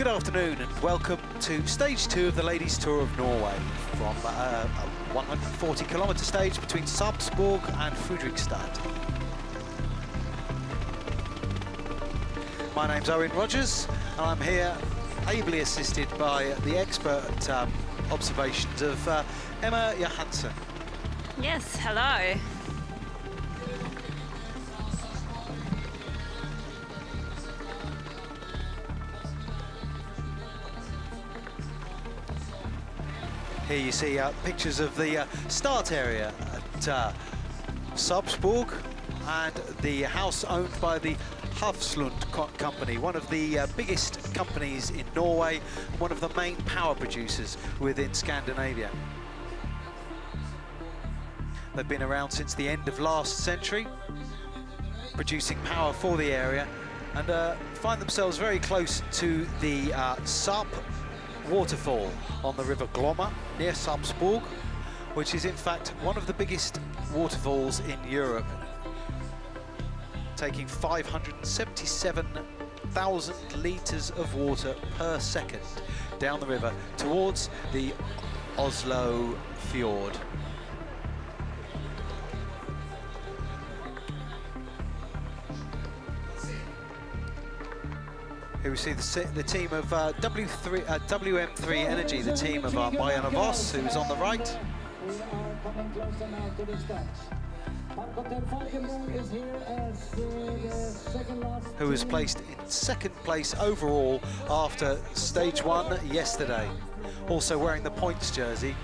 Good afternoon and welcome to stage 2 of the Ladies Tour of Norway from a 140-kilometre stage between Sarpsborg and Fredrikstad. My name's Owen Rogers and I'm here ably assisted by the expert observations of Emma Johansson. Yes, hello. Here you see pictures of the start area at Sarpsborg and the house owned by the Hafslund company, one of the biggest companies in Norway, one of the main power producers within Scandinavia. They've been around since the end of last century, producing power for the area, and find themselves very close to the Sarp waterfall on the River Glomma near Sarpsborg, which is in fact one of the biggest waterfalls in Europe, taking 577,000 litres of water per second down the river towards the Oslo fjord. Here we see the team of WM3 Energy, the team of Marianne Voss, who's on the right. We are coming closer now to the start. Is here as the second last. Who was placed in second place overall after stage 1 yesterday. Also wearing the points jersey.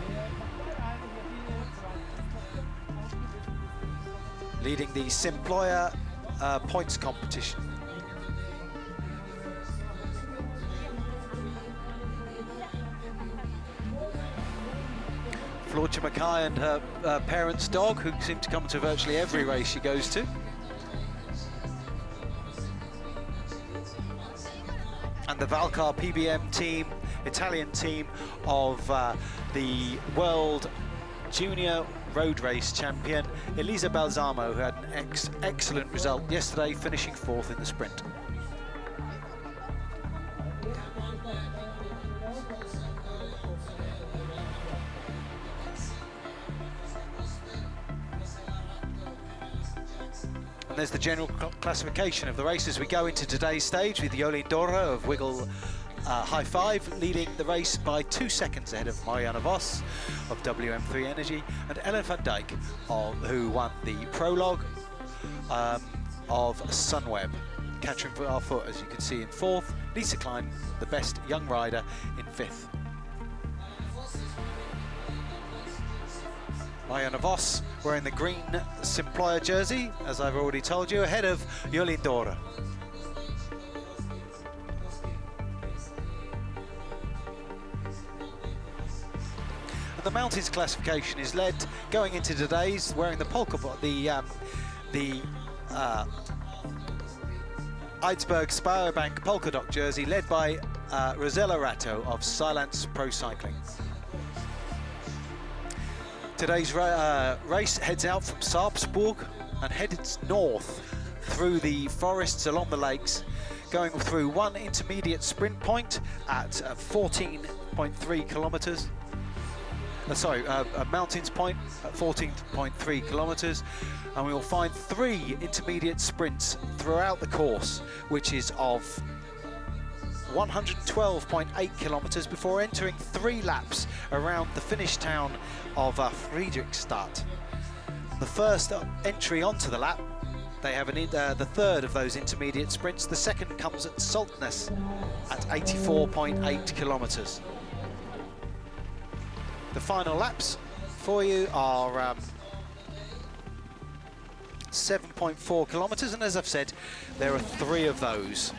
Leading the Simployer points competition. Floortje Mackay and her parents' dog, who seem to come to virtually every race she goes to. And the Valcar PBM team, Italian team of the World Junior Road Race champion, Elisa Balsamo, who had an excellent result yesterday, finishing 4th in the sprint. There's the general classification of the race as we go into today's stage, with Jolien Dora of Wiggle High Five leading the race by 2 seconds ahead of Marianne Voss of WM3 Energy, and Ellen van Dijk, who won the prologue of Sunweb. Katrin Varfoot, as you can see, in 4th. Lisa Klein, the best young rider, in 5th. Marianne Voss wearing the green Simployer jersey, as I've already told you, ahead of Jolien Dora. And the mountains classification is led, going into today's, wearing the polka bot, the Eidsberg Sparebank polka dot jersey, led by Rosella Ratto of Silence Pro Cycling. Today's race heads out from Sarpsborg and heads north through the forests along the lakes, going through one intermediate sprint point at 14.3 kilometres. A mountains point at 14.3 kilometres, and we will find 3 intermediate sprints throughout the course, which is of 112.8 kilometres before entering 3 laps around the Finnish town of Fredrikstad. The first entry onto the lap, they have the third of those intermediate sprints. The second comes at Saltness at 84.8 kilometres. The final laps for you are 7.4 kilometres, and as I've said, there are 3 of those.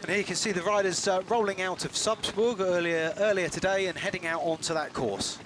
And here you can see the riders rolling out of Salzburg earlier today and heading out onto that course.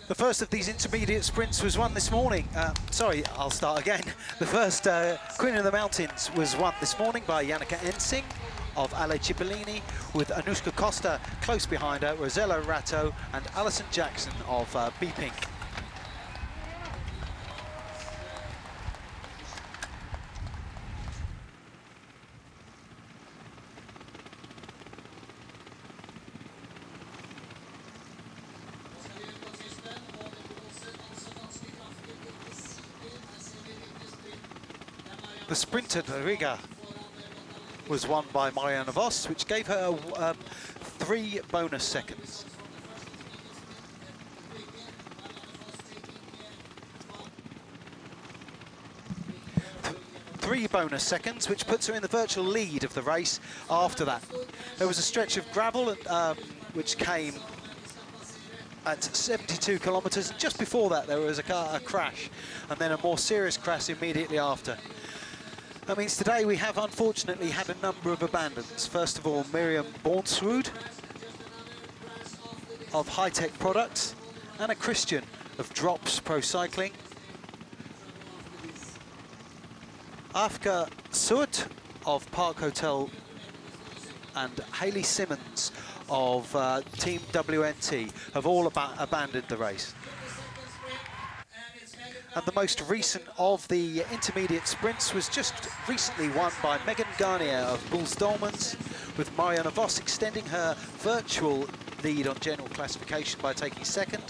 The first of these intermediate sprints was won this morning. Sorry, I'll start again. The first Queen of the Mountains was won this morning by Yannicka Ensing of Ale Cipollini, with Anushka Costa close behind her, Rosella Ratto and Alison Jackson of B-Pink. The sprint at Riga was won by Marianne Vos, which gave her 3 bonus seconds. Three bonus seconds, which puts her in the virtual lead of the race after that. There was a stretch of gravel which came at 72 kilometres, and just before that there was a crash, and then a more serious crash immediately after. That means today we have unfortunately had a number of abandons. First of all, Miriam Bornsrud of High Tech Products, Anna Christian of Drops Pro Cycling, Afka Suat of Park Hotel, and Hayley Simmons of Team WNT have all abandoned the race. And the most recent of the intermediate sprints was just recently won by Megan Garnier of Bulls Dolmans, with Marianne Vos extending her virtual lead on general classification by taking second,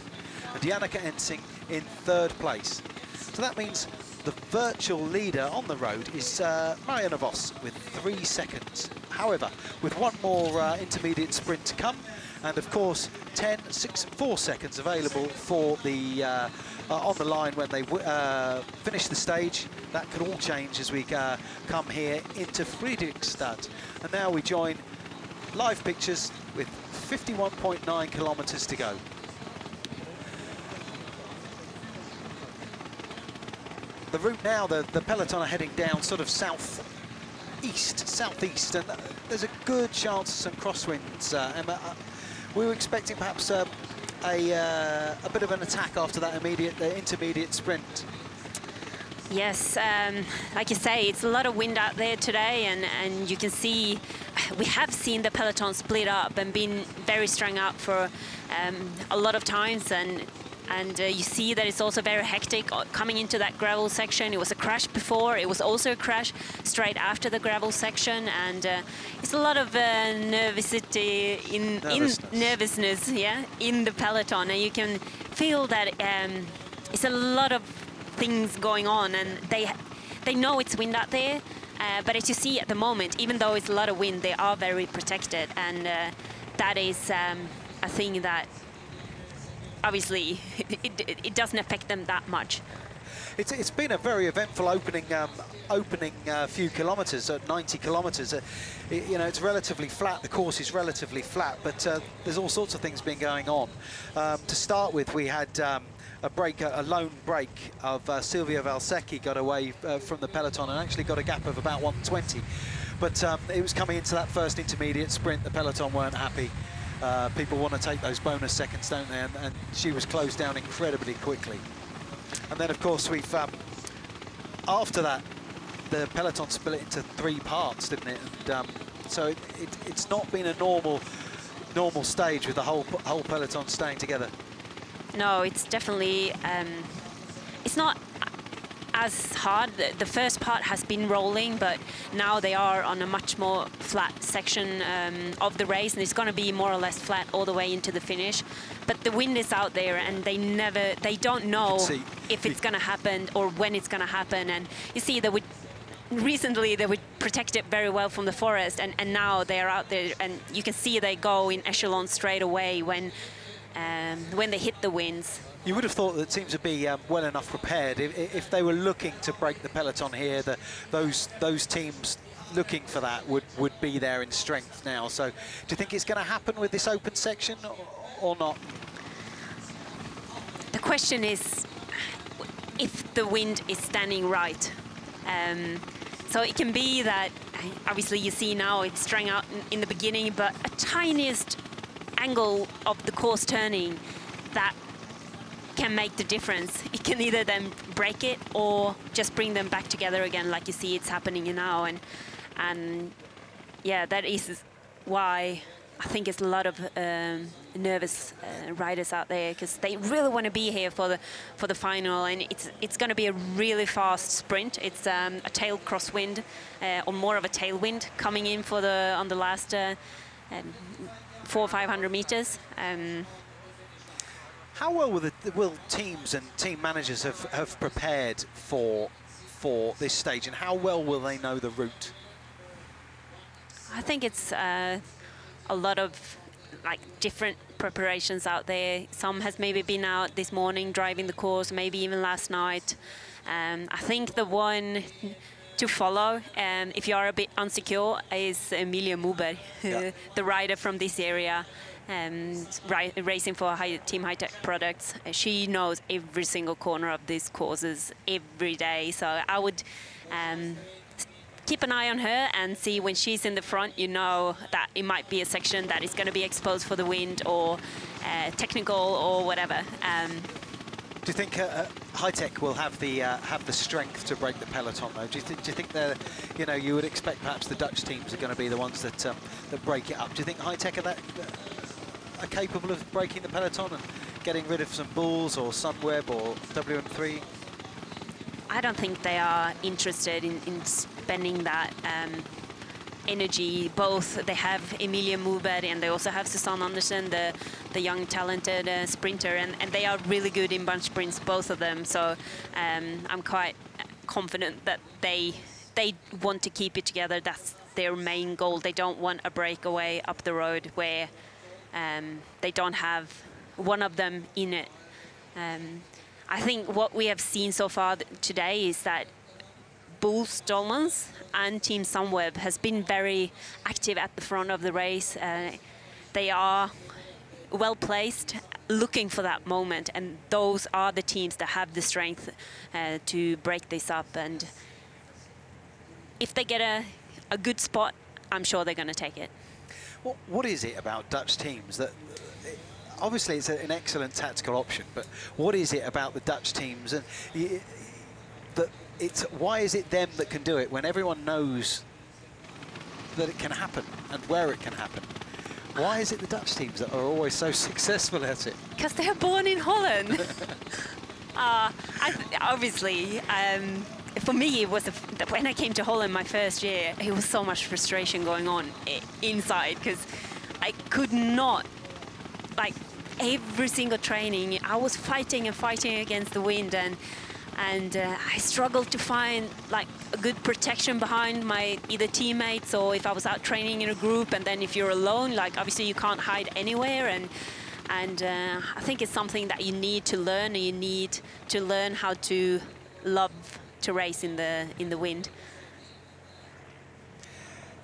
and Yannicka Ensing in 3rd place. So that means the virtual leader on the road is Marianne Vos with 3 seconds. However, with one more intermediate sprint to come, and of course 10, 6 and 4 seconds available for the on the line when they finish the stage. That could all change as we come here into Friedrichstadt. And now we join live pictures with 51.9 kilometres to go. The route now, the peloton are heading down sort of southeast, and there's a good chance of some crosswinds. Emma, we were expecting perhaps a bit of an attack after that intermediate sprint. Yes, like you say, it's a lot of wind out there today, and you can see, we have seen the peloton split up and been very strung out for a lot of times, and you see that it's also very hectic coming into that gravel section. It was a crash before, it was also a crash straight after the gravel section, and it's a lot of nervousness, yeah, in the peloton, and you can feel that it's a lot of things going on, and they know it's wind out there, but as you see at the moment, even though it's a lot of wind, they are very protected, and that is a thing that obviously it doesn't affect them that much. It's been a very eventful opening few kilometres at 90 kilometres. You know, it's relatively flat. The course is relatively flat, but there's all sorts of things been going on. To start with, we had a lone break of Silvia Valsecchi got away from the peloton and actually got a gap of about 120. But it was coming into that first intermediate sprint, the peloton weren't happy. People want to take those bonus seconds, don't they? And she was closed down incredibly quickly. And then, of course, we've after that, the peloton split into 3 parts, didn't it? And so it's not been a normal stage with the whole peloton staying together. No, it's definitely it's not as hard. The first part has been rolling, but now they are on a much more flat section of the race, and it's going to be more or less flat all the way into the finish. But the wind is out there, and they don't know if it's going to happen or when it's going to happen. And you see that recently there were protected very well from the forest, and now they're out there, and you can see they go in echelon straight away when they hit the winds. You would have thought that teams would be well enough prepared if they were looking to break the peloton here. Those teams looking for that would be there in strength now. So do you think it's going to happen with this open section or not? The question is if the wind is standing right. So it can be that, obviously you see now it's strung out in the beginning, but a tiniest angle of the course turning that can make the difference. It can either then break it or just bring them back together again, like you see it's happening now. And yeah, that is why I think it's a lot of nervous riders out there, because they really want to be here for the final, and it's going to be a really fast sprint. It's a tail crosswind, or more of a tailwind coming in on the last 400 or 500 meters. How well will teams and team managers have prepared for this stage, and how well will they know the route? I think it's a lot of different preparations out there. Some has maybe been out this morning driving the course, maybe even last night. I think the one to follow, if you are a bit insecure, is Emilia Muber, yeah. the rider from this area, racing for Team High Tech Products. She knows every single corner of these courses every day, so I would keep an eye on her and see when she's in the front, you know that it might be a section that is going to be exposed for the wind or technical or whatever. Do you think High Tech will have the strength to break the peloton though? Do you think they're, you would expect perhaps the Dutch teams are going to be the ones that break it up? Do you think High Tech are capable of breaking the peloton and getting rid of some Bulls or Sunweb or WM3? I don't think they are interested in spending that energy. Both they have Emilia Muber and they also have Susanne Andersen, the young talented sprinter, and they are really good in bunch sprints, both of them. So I'm quite confident that they want to keep it together. That's their main goal. They don't want a breakaway up the road where they don't have one of them in it. I think what we have seen so far today is that Bull Stolmans and Team Sunweb has been very active at the front of the race. They are well placed, looking for that moment, and those are the teams that have the strength to break this up. And if they get a good spot, I'm sure they're going to take it. What is it about Dutch teams that... Obviously, it's an excellent tactical option, but what is it about the Dutch teams and why is it them that can do it when everyone knows that it can happen and where it can happen? Why is it the Dutch teams that are always so successful at it? Because they are born in Holland. Obviously, for me, it was when I came to Holland my first year, it was so much frustration going on inside because I could not, every single training, I was fighting and fighting against the wind, and I struggled to find a good protection behind my either teammates or if I was out training in a group. And then if you're alone, obviously you can't hide anywhere. And I think it's something that you need to learn. And you need to learn how to love to race in the wind.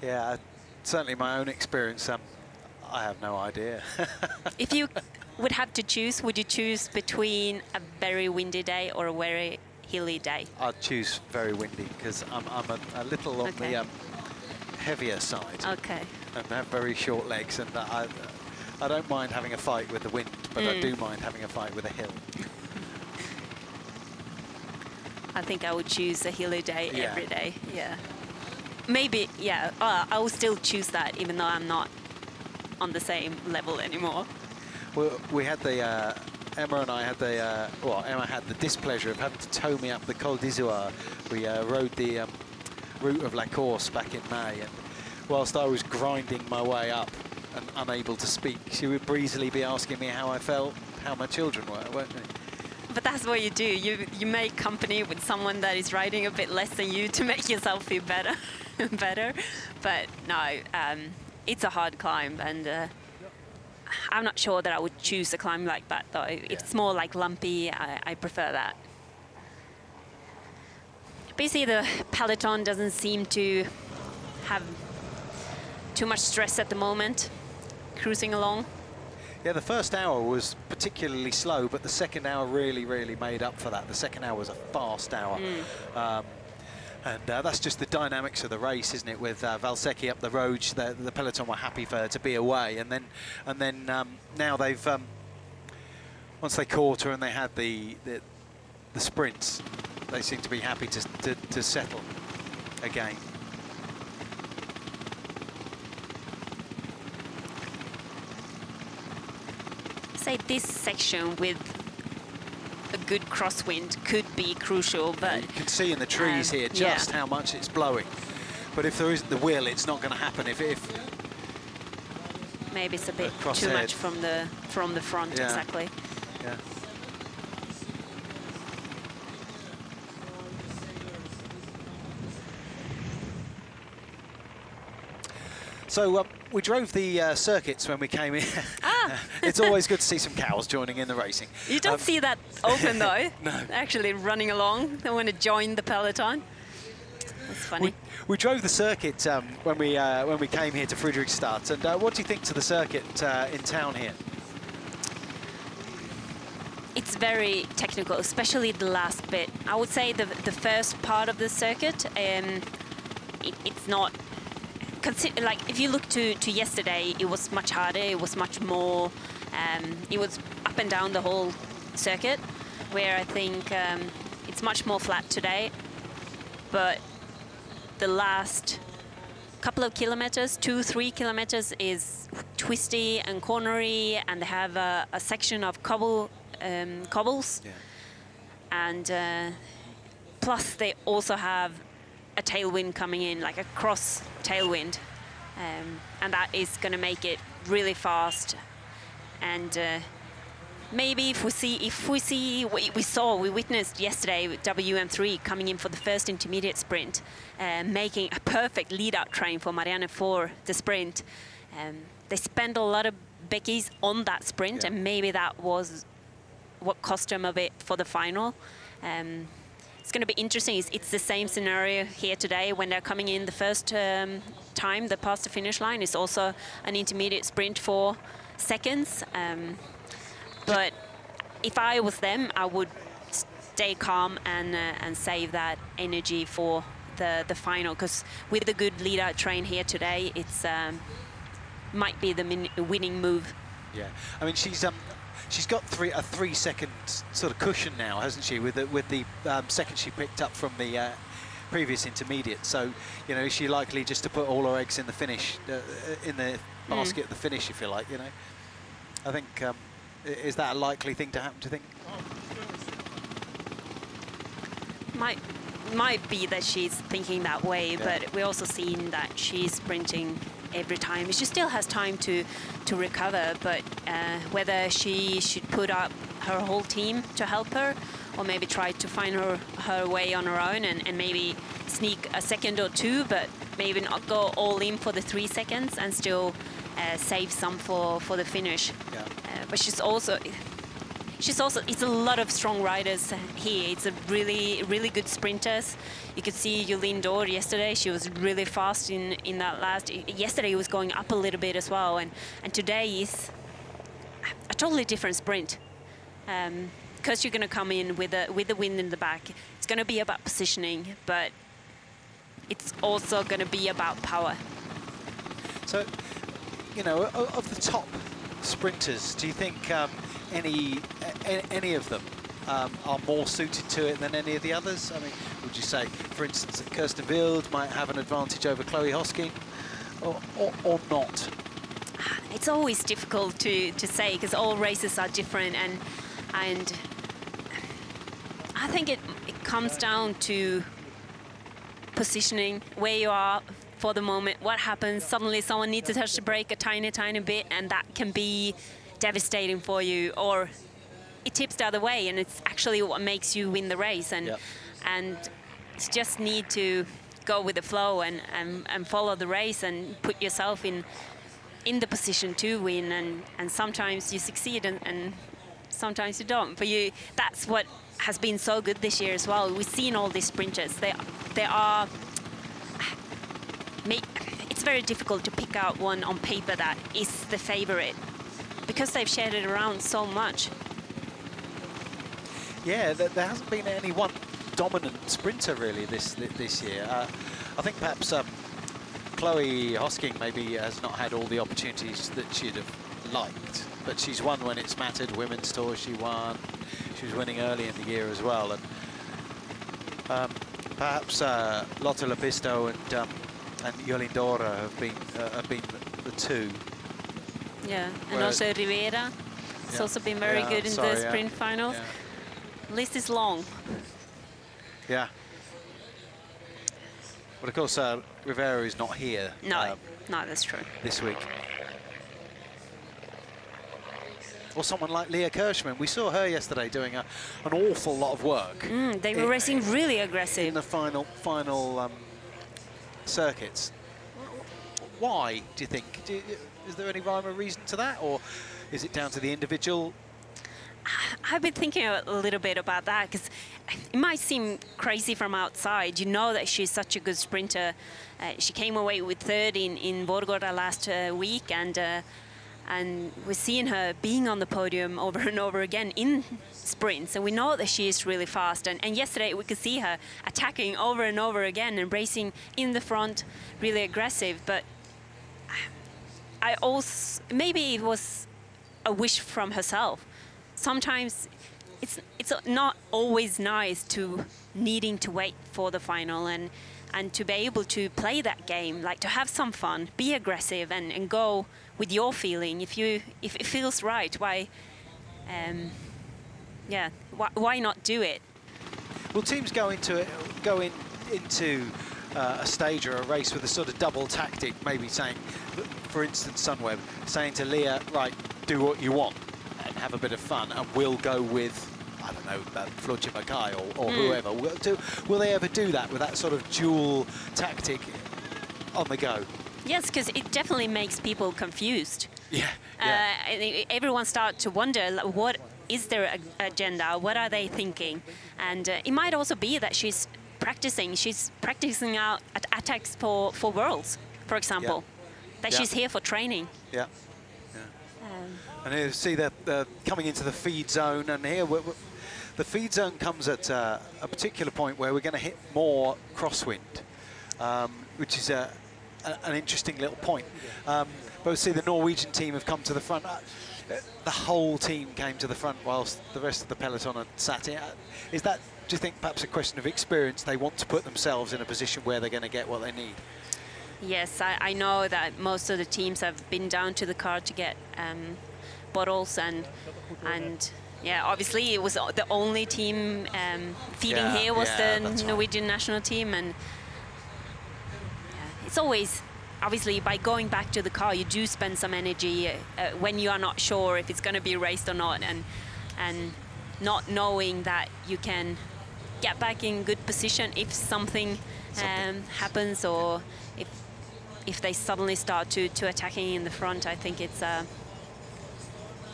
Yeah, certainly my own experience. I have no idea. If you would have to choose, would you choose between a very windy day or a very hilly day? I'd choose very windy because I'm a little on the heavier side. Okay. And have very short legs, and I don't mind having a fight with the wind, but I do mind having a fight with a hill. I think I would choose a hilly day every day. Yeah. Maybe. Yeah. I will still choose that, even though I'm not on the same level anymore. Well, we had the Emma and I had the Emma had the displeasure of having to tow me up the Col d'Izoard. We rode the route of La Course back in May, and whilst I was grinding my way up and unable to speak, she would breezily be asking me how I felt, how my children were, weren't they? But that's what you do. You make company with someone that is riding a bit less than you to make yourself feel better. better. But no, it's a hard climb, and I'm not sure that I would choose a climb like that, though. It's more like lumpy. I prefer that. But you see, the peloton doesn't seem to have too much stress at the moment, cruising along. Yeah, the first hour was particularly slow, but the second hour really made up for that. The second hour was a fast hour. And that's just the dynamics of the race, isn't it? With Valsecchi up the road, the peloton were happy for her to be away, and then now they've once they caught her and they had the sprints, they seem to be happy to settle again. Say this section with a good crosswind could be crucial, but you can see in the trees here just how much it's blowing. But if there isn't the will, it's not going to happen. If maybe it's a bit too much from the front, exactly. Yeah. So we drove the circuits when we came in. It's always good to see some cows joining in the racing. You don't see that often, though. No. Actually running along. They want to join the peloton. That's funny. We drove the circuit when we came here to Friedrichstadt. And what do you think to the circuit in town here? It's very technical, especially the last bit. I would say the first part of the circuit, it's not. Like if you look to yesterday, it was much harder. It was much more. It was up and down the whole circuit, where I think it's much more flat today. But the last couple of kilometers, 2-3 kilometers, is twisty and cornery, and they have a section of cobbles. Yeah. And plus they also have a tailwind coming in, like a cross tailwind, and that is going to make it really fast. And maybe if we see what we witnessed yesterday with WM3 coming in for the first intermediate sprint, making a perfect lead-out train for Marianne for the sprint. They spent a lot of Beckies on that sprint, and maybe that was what cost them a bit for the final. It's going to be interesting. It's the same scenario here today when they're coming in the first time they pass the finish line. It's also an intermediate sprint for seconds. But if I was them, I would stay calm and save that energy for the final, because with the good lead-out train here today, it's might be the winning move. Yeah, I mean she's got a 3-second sort of cushion now, hasn't she, with the second she picked up from the previous intermediate. So, you know, is she likely just to put all her eggs in the finish, in the basket at the finish, if you like, you know? I think, is that a likely thing to happen, do you think? Might be that she's thinking that way, but we're also seeing that she's sprinting every time. She still has time to recover, but whether she should put up her whole team to help her, or maybe try to find her way on her own and maybe sneak a second or two, but maybe not go all in for the 3 seconds and still save some for the finish. Yeah. But she's also, it's a lot of strong riders here. It's a really good sprinters. You could see Jolene Dore yesterday. She was really fast in that last. Yesterday it was going up a little bit as well, and today is a totally different sprint. Because you're going to come in with the wind in the back. It's going to be about positioning, but it's also going to be about power. So, you know, of the top sprinters, do you think any of them are more suited to it than any of the others? I mean, would you say, for instance, that Kirsten Wild might have an advantage over Chloe Hosking, or not? It's always difficult to say, because all races are different, and I think it comes down to positioning, where you are for the moment, what happens. Suddenly someone needs to touch the brake a tiny bit, and that can be devastating for you, or it tips the other way, and it's actually what makes you win the race. And you just need to go with the flow and follow the race and put yourself in the position to win. And sometimes you succeed and sometimes you don't. But that's what has been so good this year as well. We've seen all these sprinters. They are. It's very difficult to pick out one on paper that is the favorite because they've shared it around so much. Yeah, there hasn't been any one dominant sprinter really this year. I think perhaps Chloe Hosking maybe has not had all the opportunities that she'd have liked, but she's won when it's mattered. Women's Tour she won. She was winning early in the year as well, and perhaps Lotte Lepisto and Jolien Dora have been the two. Yeah, and also Rivera has also been very good in the sprint finals. Yeah. List is long. Yeah. But of course, Rivera is not here. No, no, that's true. This week. Or someone like Leah Kirschman. We saw her yesterday doing an awful lot of work. They were racing really aggressive. In the final circuits. Why, do you think? Is there any rhyme or reason to that? Or is it down to the individual? I've been thinking a little bit about that because it might seem crazy from outside. You know that she's such a good sprinter. She came away with third in Vårgårda last week, and we're seeing her being on the podium over and over again in sprints, and we know that she is really fast. And yesterday we could see her attacking over and over again and racing in the front, really aggressive. But I also, maybe it was a wish from herself. Sometimes it's not always nice to needing to wait for the final and to be able to play that game, like to have some fun, be aggressive and go with your feeling. If it feels right, why not do it? Well, teams go into a stage or a race with a sort of double tactic, maybe saying, for instance, Sunweb saying to Leah, right, do what you want and have a bit of fun, and we'll go with, I don't know, Floortje Mackay or whoever. Will they ever do that with that sort of dual tactic on the go? Yes, because it definitely makes people confused. Yeah. Everyone starts to wonder, like, what is their agenda? What are they thinking? And it might also be that she's practicing out attacks for Worlds, for example. That she's here for training. Yeah. And here you see that coming into the feed zone, and here the feed zone comes at a particular point where we're going to hit more crosswind, which is an interesting little point. But we see the Norwegian team have come to the front. The whole team came to the front whilst the rest of the peloton had sat in. Is that, do you think, perhaps a question of experience? They want to put themselves in a position where they're going to get what they need? Yes, I know that most of the teams have been down to the car to get bottles and yeah, obviously it was the only team feeding here was the Norwegian national team, and it's always, obviously, by going back to the car, you do spend some energy when you are not sure if it's going to be raced or not, and not knowing that you can get back in good position if something happens, or if they suddenly start to attacking in the front. I think it's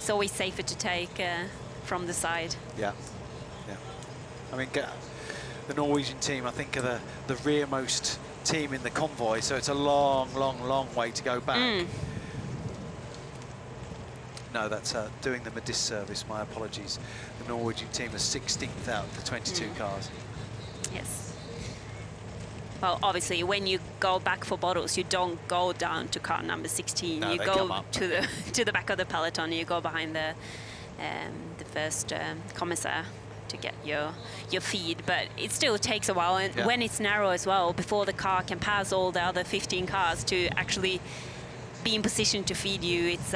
always safer to take from the side. Yeah. I mean, the Norwegian team, I think, are the rearmost team in the convoy, so it's a long way to go back. No, that's doing them a disservice. My apologies. The Norwegian team is 16th out of the 22 cars. Yes. Well, obviously, when you go back for bottles, you don't go down to car number 16. No, you go to the back of the peloton. You go behind the first commissar to get your feed, but it still takes a while, and when it's narrow as well, before the car can pass all the other 15 cars to actually be in position to feed you, it's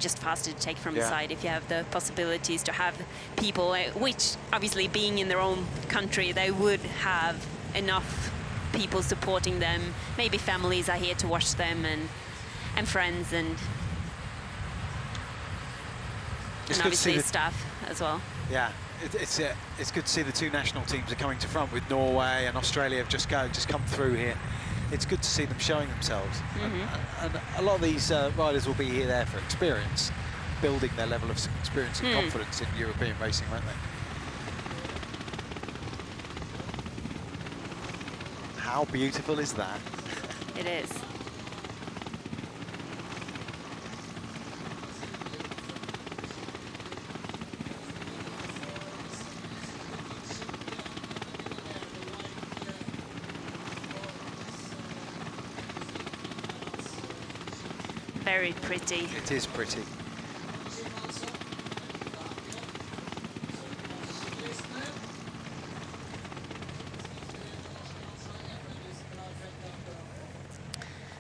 just faster to take from the side if you have the possibilities to have people, which obviously being in their own country, they would have enough people supporting them. Maybe families are here to watch them, and friends, and obviously staff as well. Yeah, it's good to see the two national teams are coming to front with Norway and Australia have just come through here. It's good to see them showing themselves. And a lot of these riders will be there for experience, building their level of experience and confidence in European racing, won't they? How beautiful is that? It is. Very pretty. It is pretty.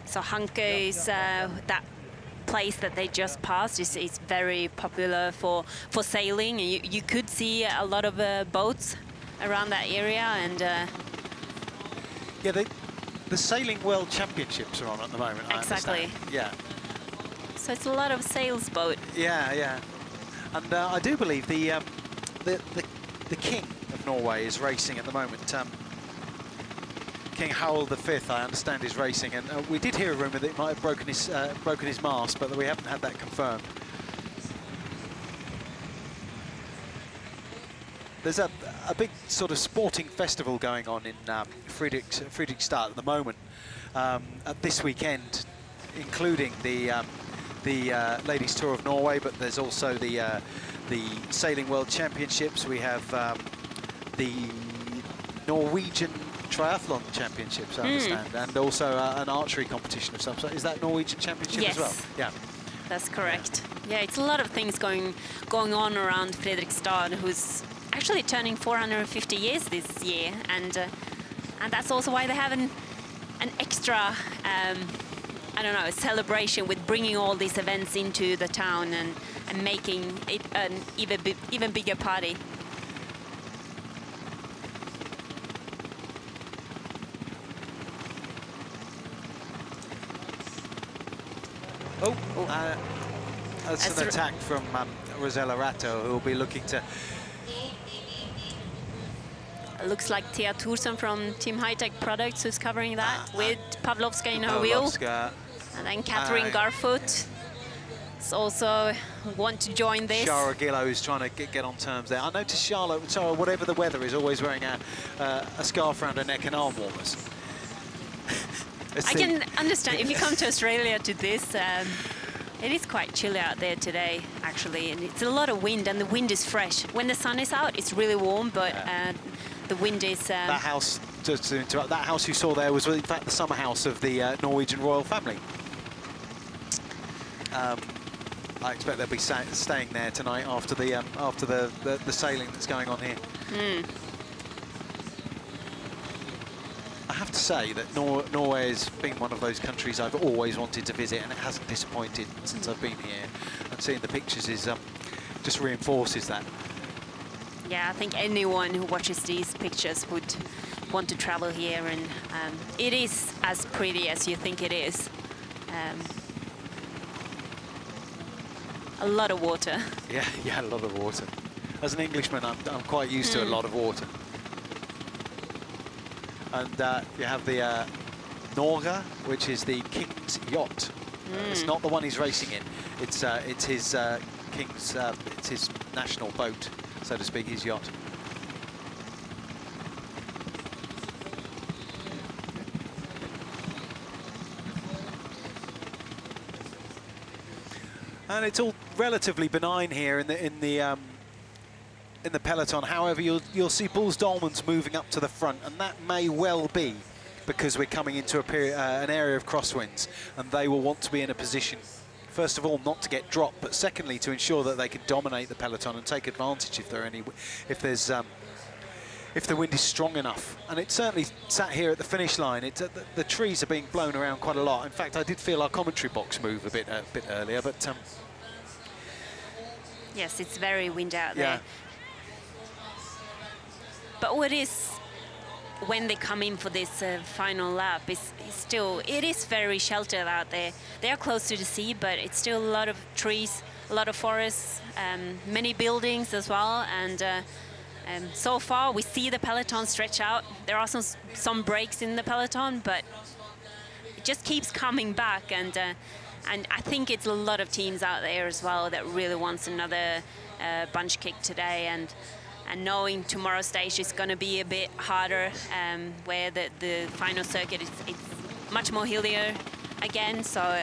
So Hanke is that place that they just passed is very popular for sailing. You could see a lot of boats around that area, and yeah, the Sailing World Championships are on at the moment. Exactly. Yeah. So it's a lot of sails boat. Yeah, yeah. And I do believe the King of Norway is racing at the moment. King Harald V, I understand, is racing, and we did hear a rumour that he might have broken his mast, but we haven't had that confirmed. There's a big sort of sporting festival going on in Fredrikstad at the moment, at this weekend, including the Ladies Tour of Norway, but there's also the Sailing World Championships. We have the Norwegian Triathlon Championships, I understand, and also an archery competition of some sort. Is that Norwegian Championship as well? Yeah. That's correct. Yeah, it's a lot of things going on around Fredrikstad, who's actually turning 450 years this year, and that's also why they have an extra I don't know, celebration with bringing all these events into the town and making it an even bigger party. That's an attack from Rosella Ratto, who will be looking to... It looks like Thea Thorsen from Team High Tech Products who's covering that with Pavlovska in her wheel. And then Catherine Garfoot is also want to join this. Shara Gillow is trying to get on terms there. I noticed Charlotte, whatever the weather, is always wearing a scarf around her neck and arm warmers. I can understand if you come to Australia to this. It is quite chilly out there today, actually, and it's a lot of wind, and the wind is fresh. When the sun is out, it's really warm, but the wind is... That house, just to interrupt, that house you saw there was in fact the summer house of the Norwegian royal family. I expect they'll be staying there tonight after the sailing that's going on here. I have to say that Norway has been one of those countries I've always wanted to visit, and it hasn't disappointed since I've been here. And seeing the pictures is just reinforces that. Yeah, I think anyone who watches these pictures would want to travel here, and it is as pretty as you think it is. A lot of water. Yeah, a lot of water. As an Englishman, I'm quite used to a lot of water. And you have the Norge, which is the King's yacht. It's not the one he's racing in. It's his King's. It's his national boat, so to speak, his yacht. And it's all relatively benign here in the peloton. However, you'll see Bulls Dolmans moving up to the front, and that may well be because we're coming into an area of crosswinds, and they will want to be in a position, first of all, not to get dropped, but secondly, to ensure that they can dominate the peloton and take advantage if the wind is strong enough. And it certainly sat here at the finish line. The trees are being blown around quite a lot. In fact, I did feel our commentary box move a bit earlier, but yes, it's very windy out there. But what is, when they come in for this final lap, is still, it is very sheltered out there. They are close to the sea, but it's still a lot of trees, a lot of forests, many buildings as well, and So far, we see the peloton stretch out. There are some breaks in the peloton, but it just keeps coming back. And I think it's a lot of teams out there as well that really wants another bunch kick today. And knowing tomorrow's stage is going to be a bit harder, where the final circuit is much more hillier again. So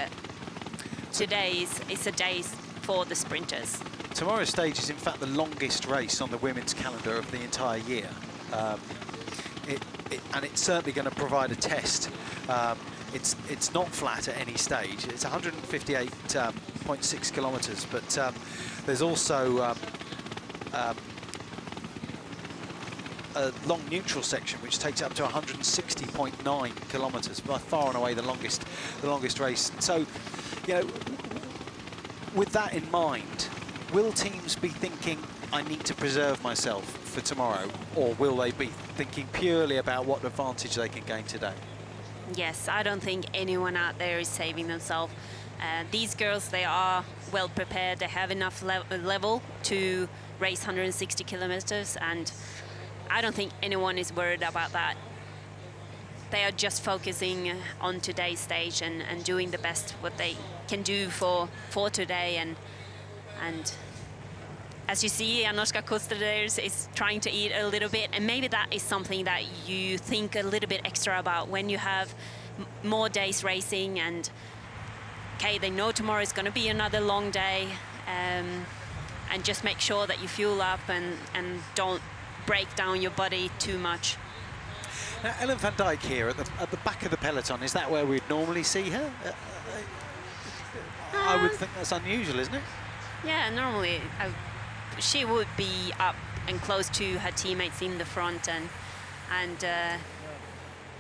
today is a day for the sprinters. Tomorrow's stage is in fact the longest race on the women's calendar of the entire year. And it's certainly going to provide a test. It's not flat at any stage. It's 158.6 kilometres, but there's also a long neutral section which takes it up to 160.9 kilometres, by far and away the longest race. So, you know, with that in mind, will teams be thinking, I need to preserve myself for tomorrow, or will they be thinking purely about what advantage they can gain today? Yes, I don't think anyone out there is saving themselves. These girls, they are well prepared. They have enough level to race 160 kilometers, and I don't think anyone is worried about that. They are just focusing on today's stage and doing the best what they can do for today. And as you see, Anoshka Kostaders is trying to eat a little bit, and maybe that is something that you think a little bit extra about when you have more days racing. And okay, they know tomorrow is going to be another long day, and just make sure that you fuel up and don't break down your body too much. Now, Ellen van Dijk here at the back of the peloton, is that where we'd normally see her? I would think that's unusual, isn't it? Yeah, normally she would be up and close to her teammates in the front, and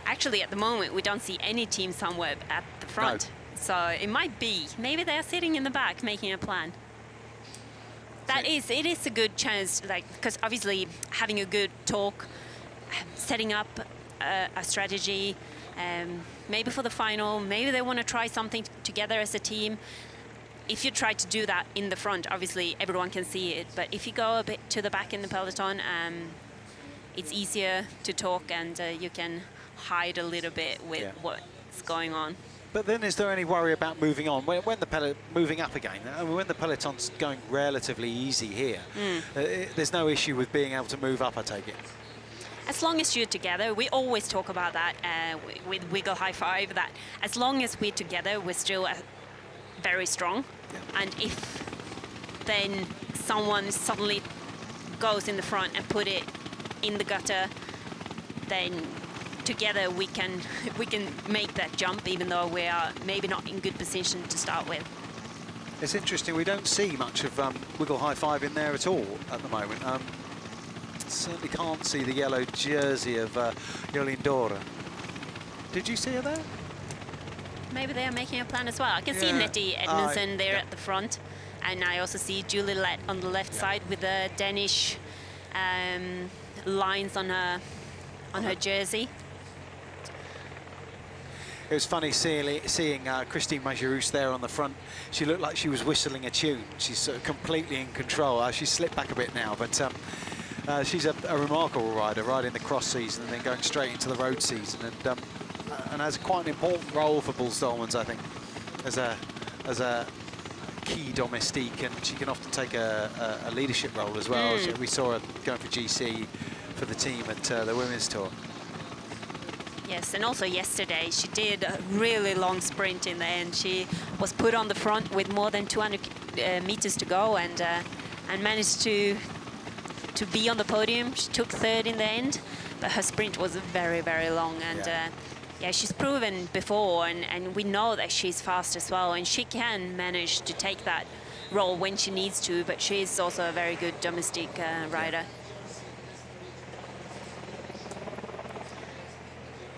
actually at the moment we don't see any team somewhere at the front. No. So it might be, maybe they're sitting in the back making a plan. It is a good chance, like, because obviously having a good talk, setting up a strategy, maybe for the final, maybe they want to try something together as a team. If you try to do that in the front, obviously everyone can see it, but if you go a bit to the back in the peloton, it's easier to talk, and you can hide a little bit with what's going on. But then, is there any worry about moving on when the moving up again? I mean, when the peloton's going relatively easy here, there's no issue with being able to move up, I take it. As long as you're together, we always talk about that with Wiggle High Five, that as long as we're together, we're still very strong. Yeah. And if then someone suddenly goes in the front and put it in the gutter, then together we can make that jump, even though we are maybe not in good position to start with. It's interesting, we don't see much of Wiggle High Five in there at all at the moment. Certainly can't see the yellow jersey of Jolien Dora. Did you see her there? Maybe they are making a plan as well. I can see Nettie Edmondson there at the front, and I also see Julie Lett on the left side with the Danish lines on her jersey. It was funny seeing Christine Majerus there on the front. She looked like she was whistling a tune. She's sort of completely in control. She's slipped back a bit now, but she's a remarkable rider, riding the cross season and then going straight into the road season, and has quite an important role for Bulls Dolmans, I think, as a key domestique, and she can often take a leadership role as well. So we saw her going for GC for the team at the Women's Tour. Yes, and also yesterday she did a really long sprint in the end. She was put on the front with more than 200 meters to go, and managed to be on the podium. She took third in the end, but her sprint was very, very long. And yeah, she's proven before, and we know that she's fast as well, and she can manage to take that role when she needs to, but she's also a very good domestic rider.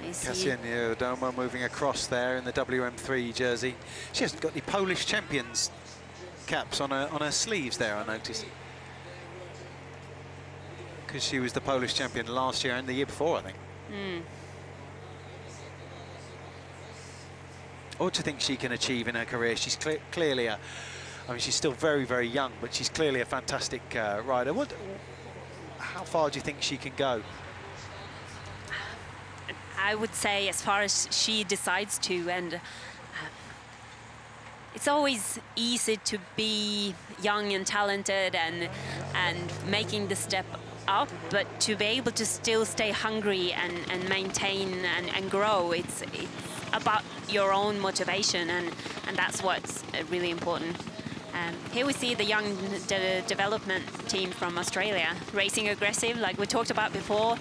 Kasia Niewiadoma moving across there in the WM3 jersey. She hasn't got the Polish champions caps on her sleeves there, I noticed. Because she was the Polish champion last year and the year before, I think. What do you think she can achieve in her career? She's clearly I mean, she's still very, very young, but she's clearly a fantastic rider. How how far do you think she can go? I would say as far as she decides to, and it's always easy to be young and talented and making the step up, but to be able to still stay hungry and maintain and grow, it's about your own motivation, and that's what's really important. Here we see the young development team from Australia racing aggressive, like we talked about before,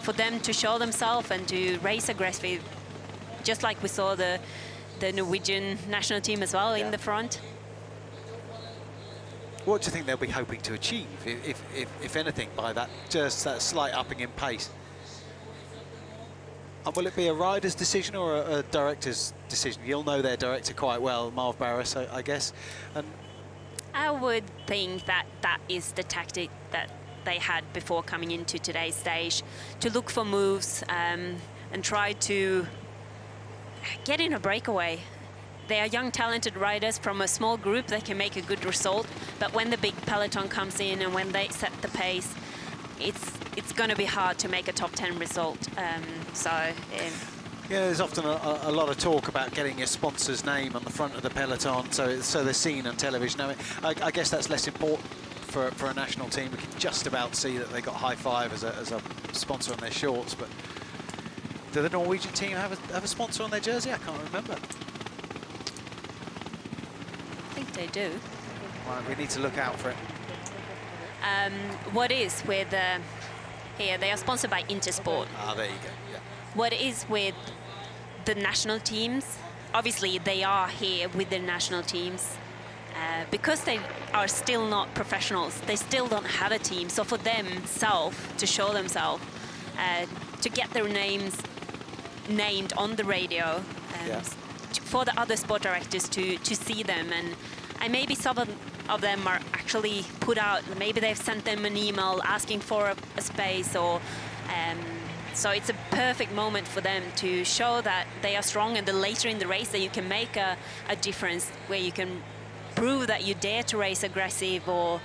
for them to show themselves and to race aggressive, just like we saw the Norwegian national team as well in the front. What do you think they'll be hoping to achieve, if anything, by that, just that slight upping in pace? And will it be a rider's decision or a director's decision? You'll know their director quite well, Marv Barras, I guess. And I would think that that is the tactic that they had before coming into today's stage, to look for moves and try to get in a breakaway. They are young, talented riders from a small group that can make a good result, but when the big peloton comes in and when they set the pace, it's going to be hard to make a top 10 result. Yeah, there's often a lot of talk about getting your sponsor's name on the front of the peloton, so they're seen on television. I guess that's less important for a national team. We can just about see that they got High Five as a sponsor on their shorts, but do the Norwegian team have a sponsor on their jersey? I can't remember. I think they do. Well, we need to look out for it. What is with here, they are sponsored by Intersport. Ah, there you go. Yeah. What is with the national teams? Obviously, they are here with the national teams because they are still not professionals. They still don't have a team. So for themselves to show themselves, to get their names named on the radio, for the other sport directors to see them, and maybe some of them are actually put out. Maybe they've sent them an email asking for a space, or so it's a perfect moment for them to show that they are strong, and the later in the race that you can make a difference, where you can prove that you dare to race aggressive, or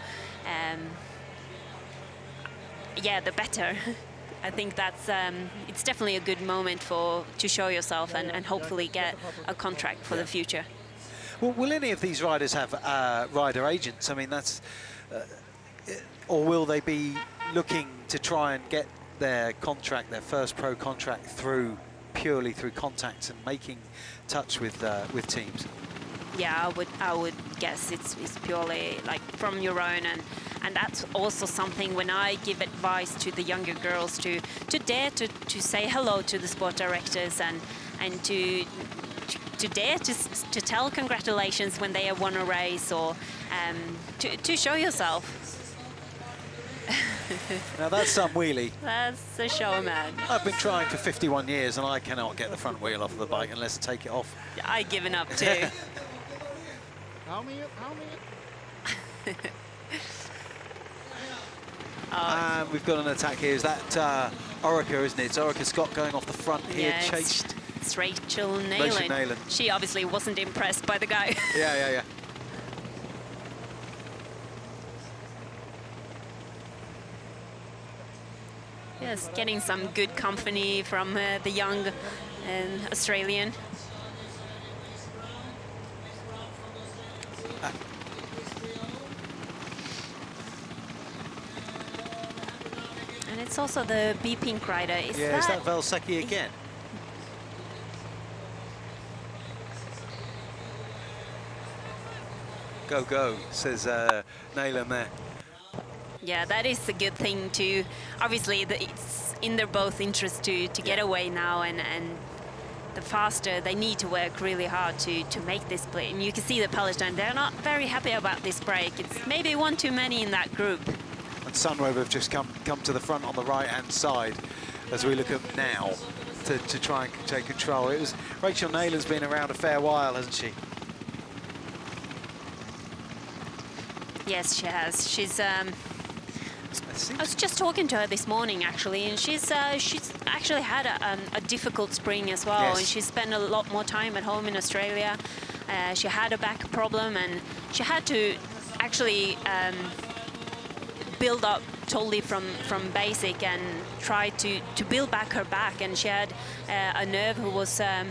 the better. I think that's it's definitely a good moment to show yourself and hopefully get a contract for the future. Well, will any of these riders have rider agents? I mean, that's or will they be looking to try and get their contract, their first pro contract, purely through contacts and making touch with teams? Yeah, I would guess it's purely like from your own, and that's also something when I give advice to the younger girls to dare to say hello to the sport directors and to dare to tell congratulations when they have won a race, or to show yourself. Now that's some wheelie. That's a show, man. I've been trying for 51 years and I cannot get the front wheel off of the bike unless I take it off. I've given up too. And we've got an attack here. Is that Orica, isn't it? It's Orica Scott going off the front here, chased. It's Rachel Neyland. She obviously wasn't impressed by the guy. Yeah. Yes, getting some good company from the young Australian. And it's also the B-Pink rider. Is that Valsecki again? Go, says Neyland there. Yeah, that is a good thing too. Obviously, it's in their both interest to get away now, and the faster they need to work really hard to make this split. And you can see the peloton, they're not very happy about this break. It's maybe one too many in that group. And Sunweb have just come to the front on the right-hand side as we look up now to try and take control. It was Rachel Neyland's been around a fair while, hasn't she? Yes, she has. She's I was just talking to her this morning, actually, and she's actually had a difficult spring as well. Yes. And she spent a lot more time at home in Australia. She had a back problem, and she had to actually build up totally from basic and try to build back her back. And she had a nerve who was how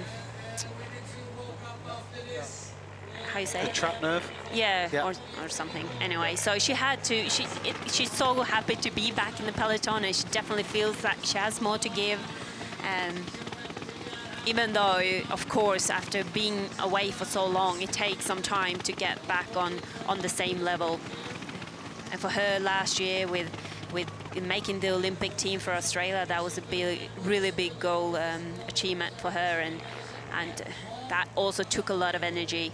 you say The it? trap nerve. Yeah, Yeah. or something. Anyway, so she had to. She's so happy to be back in the peloton, and she definitely feels that she has more to give. Even though, of course, after being away for so long, it takes some time to get back on the same level. And for her last year, with making the Olympic team for Australia, that was a really big goal achievement for her, and that also took a lot of energy.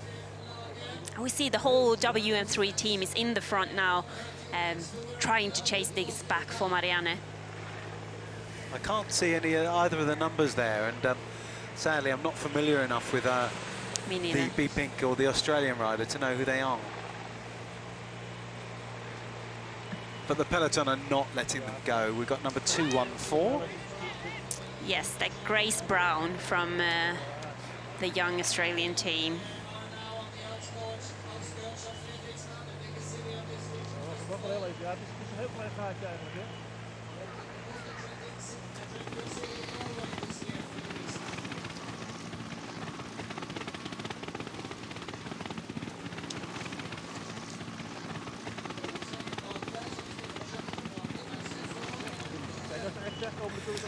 We see the whole WM3 team is in the front now, trying to chase this back for Marianne. I can't see any either of the numbers there, and sadly I'm not familiar enough with Me neither. the B Pink or the Australian rider to know who they are. But the peloton are not letting them go. We've got number 214. Yes, that Grace Brown from the young Australian team.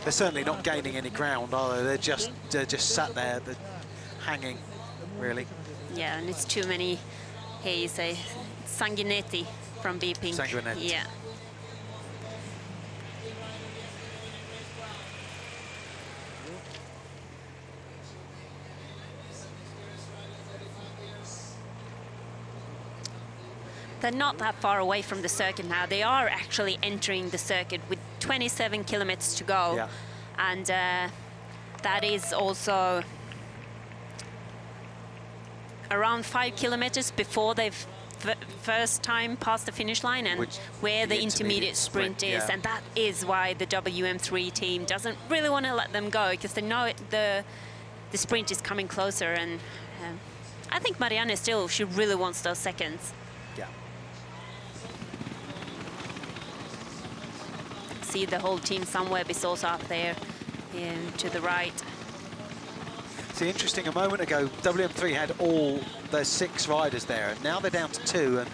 They're certainly not gaining any ground, are they? They're just sat there, hanging, really. Yeah, and it's too many. Here you say Sanguinetti from B Pink. Sanguinetti. Yeah. They're not that far away from the circuit now. They are actually entering the circuit with 27 kilometers to go. Yeah. And that is also around 5 kilometers before they've first time passed the finish line, and where the intermediate sprint is. Yeah. And that is why the WM3 team doesn't really want to let them go, because they know the sprint is coming closer. And I think Marianne still, she really wants those seconds. Yeah. See the whole team. Sunweb is also up there to the right. See, interesting, a moment ago, WM3 had all their 6 riders there, and now they're down to 2, and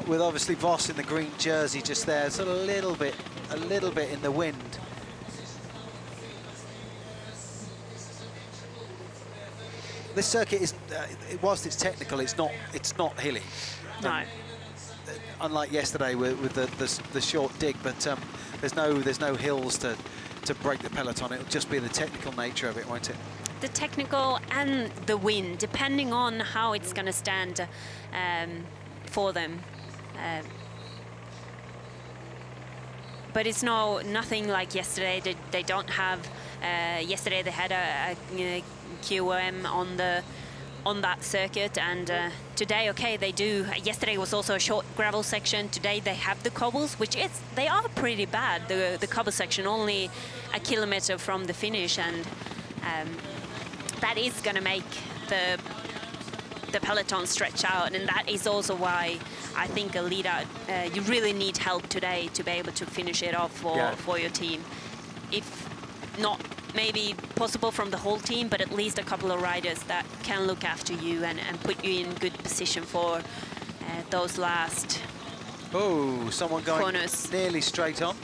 with obviously Voss in the green jersey just there, sort of a little bit in the wind. This circuit is, whilst it's technical, it's not hilly. No. Unlike yesterday with the short dig, but there's no hills to break the peloton. It'll just be the technical nature of it, won't it? The technical and the wind, depending on how it's going to stand for them. But it's nothing like yesterday. They don't have. Yesterday they had a QOM on that circuit, and today, okay, they do. Yesterday was also a short gravel section. Today they have the cobbles, which they are pretty bad. The cobble section only a kilometer from the finish, and that is going to make the peloton stretch out, and that is also why I think a lead out, you really need help today to be able to finish it off for your team. If not maybe possible from the whole team, but at least a couple of riders that can look after you and put you in good position for those last someone going corners. Nearly straight on.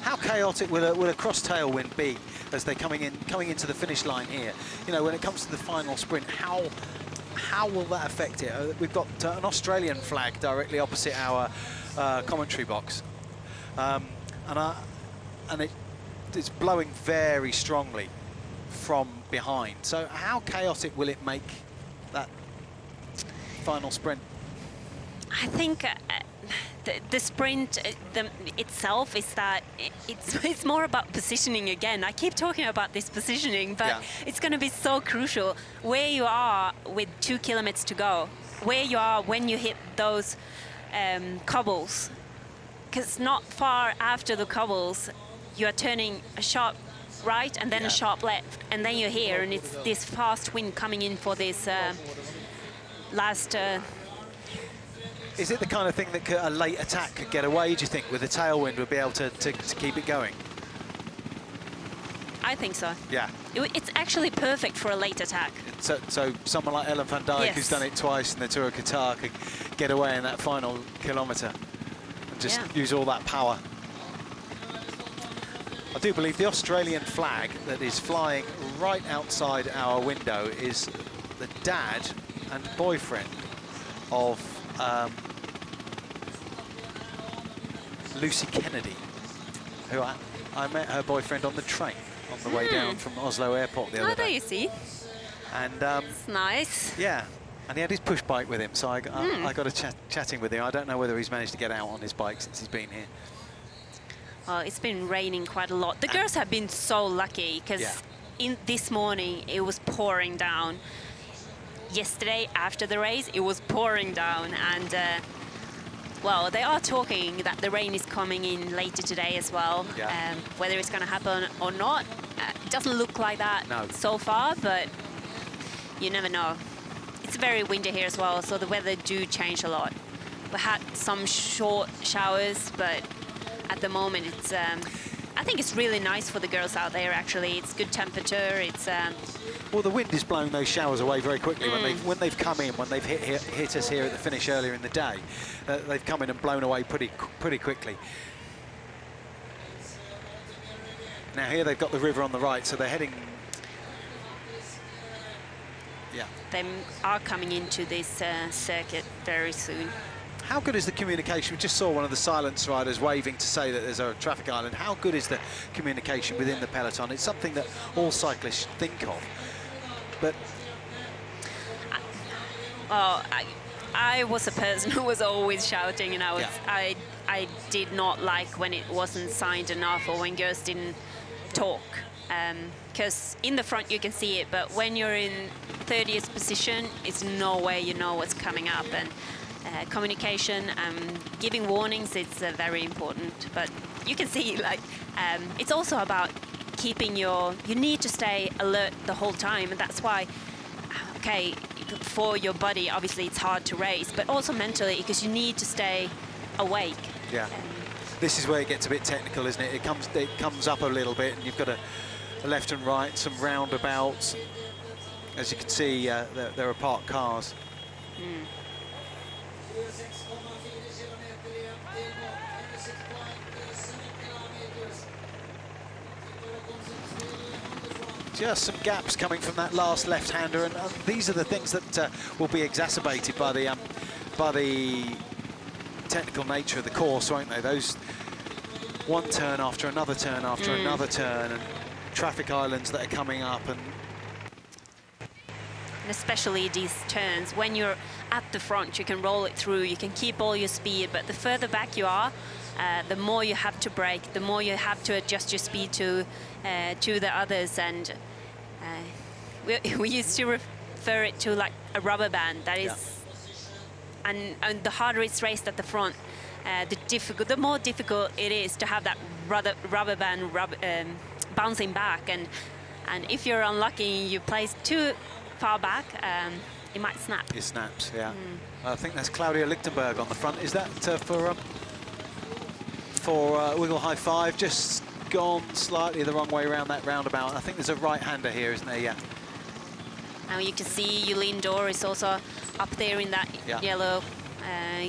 How chaotic will a cross tailwind be as they're coming into the finish line here? You know, when it comes to the final sprint, how will that affect it? We've got an Australian flag directly opposite our commentary box, and it's blowing very strongly from behind. So how chaotic will it make that final sprint? I think the sprint itself is that it's more about positioning again. I keep talking about this positioning, but it's going to be so crucial where you are with 2 kilometers to go, where you are when you hit those cobbles, because not far after the cobbles you are turning a sharp right and then a sharp left, and then you're here, and it's this fast wind coming in for this last Is it the kind of thing that a late attack could get away, do you think, with a tailwind would be able to keep it going? I think so. Yeah. It's actually perfect for a late attack. So someone like Ellen van Dijk, Yes. who's done it twice in the Tour of Qatar, could get away in that final kilometre and just use all that power. I do believe the Australian flag that is flying right outside our window is the dad and boyfriend of Lucy Kennedy, who I met her boyfriend on the train on the way down from Oslo Airport the other There day. you see. And It's nice. yeah, and he had his push bike with him, so I got a chatting with him. I don't know whether he's managed to get out on his bike since he's been here. Well, it's been raining quite a lot. The girls have been so lucky because this morning it was pouring down. Yesterday after the race it was pouring down, and well, they are talking that the rain is coming in later today as well. Yeah. Whether it's going to happen or not, it doesn't look like that so far, but you never know. It's very windy here as well, so the weather do change a lot. We had some short showers, but at the moment it's I think it's really nice for the girls out there. Actually, it's good temperature. It's well, the wind is blowing those showers away very quickly when they've come in, when they've hit us here at the finish earlier in the day. They've come in and blown away pretty quickly. Now here they've got the river on the right, so they're heading. Yeah. They are coming into this circuit very soon. How good is the communication? We just saw one of the silence riders waving to say that there's a traffic island. How good is the communication within the peloton? It's something that all cyclists think of. But I was a person who was always shouting, and I did not like when it wasn't signed enough or when girls didn't talk. Because in the front you can see it, but when you're in 30th position, it's no way you know what's coming up. And communication, giving warnings, it's very important. But you can see, like, it's also about keeping you need to stay alert the whole time, and that's why, okay, for your body, obviously it's hard to race, but also mentally, because you need to stay awake. Yeah. This is where it gets a bit technical, isn't it? It comes up a little bit, and you've got a left and right, some roundabouts. As you can see, there are parked cars. Just some gaps coming from that last left-hander, and these are the things that will be exacerbated by the technical nature of the course, won't they? Those one turn after another turn after another turn, and traffic islands that are coming up, and especially these turns, when you're at the front, you can roll it through, you can keep all your speed, but the further back you are, the more you have to brake, the more you have to adjust your speed to the others. And we used to refer it to like a rubber band. That is, and the harder it's raced at the front, the more difficult it is to have that rubber band bouncing back. And if you're unlucky, you place too far back, it might snap. It snaps, yeah. I think that's Claudia Lichtenberg on the front. Is that for Wiggle High 5? Just gone slightly the wrong way around that roundabout. I think there's a right-hander here, isn't there? Yeah. Now you can see Yulene Dore is also up there in that yellow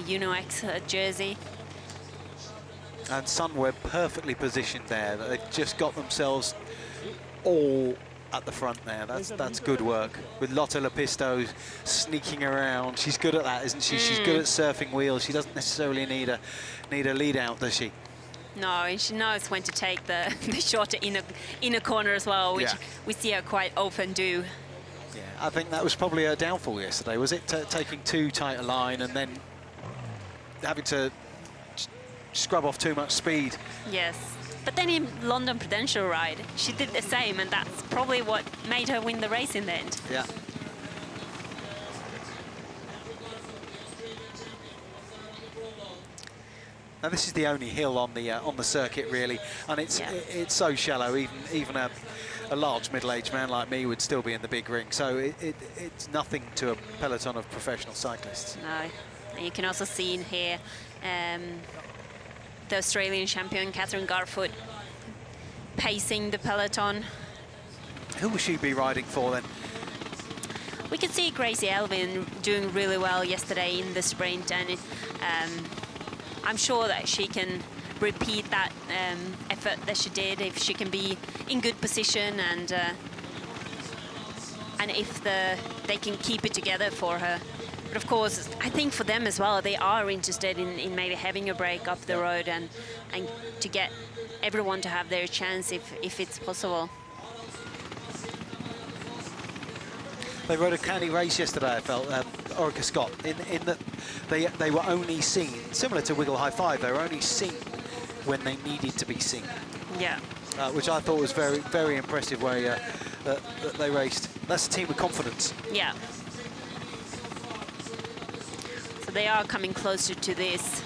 Uno-X jersey. And Sunweb perfectly positioned there. They've just got themselves all at the front there. That's good work. With Lotte Lepisto sneaking around. She's good at that, isn't she? She's good at surfing wheels. She doesn't necessarily need a lead out, does she? No, and she knows when to take the shorter inner corner as well, which we see her quite often do. Yeah, I think that was probably her downfall yesterday, was it? Taking too tight a line and then having to scrub off too much speed. Yes. But then in London Prudential Ride, she did the same, and that's probably what made her win the race in the end. Yeah. Now this is the only hill on the circuit really, and it's so shallow. Even a large middle-aged man like me would still be in the big ring. So it's nothing to a peloton of professional cyclists. No. And you can also see in here the Australian champion, Catherine Garfoot, pacing the peloton. Who will she be riding for then? We could see Gracie Elvin doing really well yesterday in the sprint, and I'm sure that she can repeat that effort that she did if she can be in good position, and if they can keep it together for her. But of course, I think for them as well, they are interested in maybe having a break up the road and to get everyone to have their chance if it's possible. They rode a canny race yesterday, I felt, Orica Scott, in that they were only seen, similar to Wiggle High Five, they were only seen when they needed to be seen. Yeah. Which I thought was very, very impressive way that they raced. That's a team with confidence. Yeah. So they are coming closer to this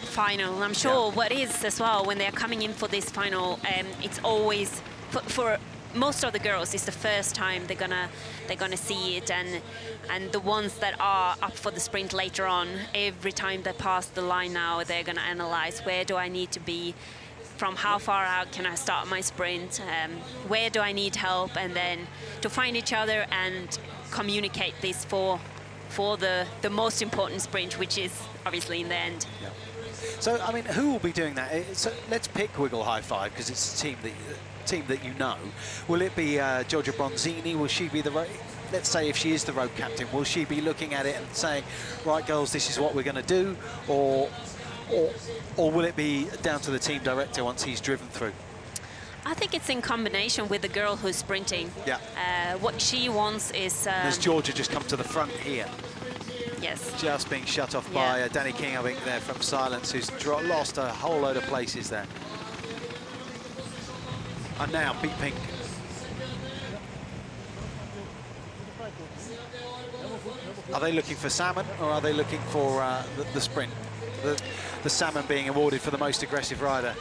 final. And I'm sure what is as well, when they're coming in for this final, it's always, for most of the girls, it's the first time they're gonna see it, and the ones that are up for the sprint later on, every time they pass the line now, they're gonna analyze, where do I need to be, from how far out can I start my sprint, where do I need help, and then to find each other and communicate this for the most important sprint, which is obviously in the end. Yeah. So, I mean, who will be doing that? So let's pick Wiggle High Five, because it's a team that you know. Will it be Giorgia Bronzini? Will she be let's say if she is the road captain, will she be looking at it and saying, right girls, this is what we're going to do, or will it be down to the team director once he's driven through? I think it's in combination with the girl who's sprinting. Yeah. What she wants is... Has Georgia just come to the front here? Yes. Just being shut off by Danny King, I think, there from Silence, who's lost a whole load of places there. And now, Beat Pink. Are they looking for salmon, or are they looking for the sprint? The salmon being awarded for the most aggressive rider.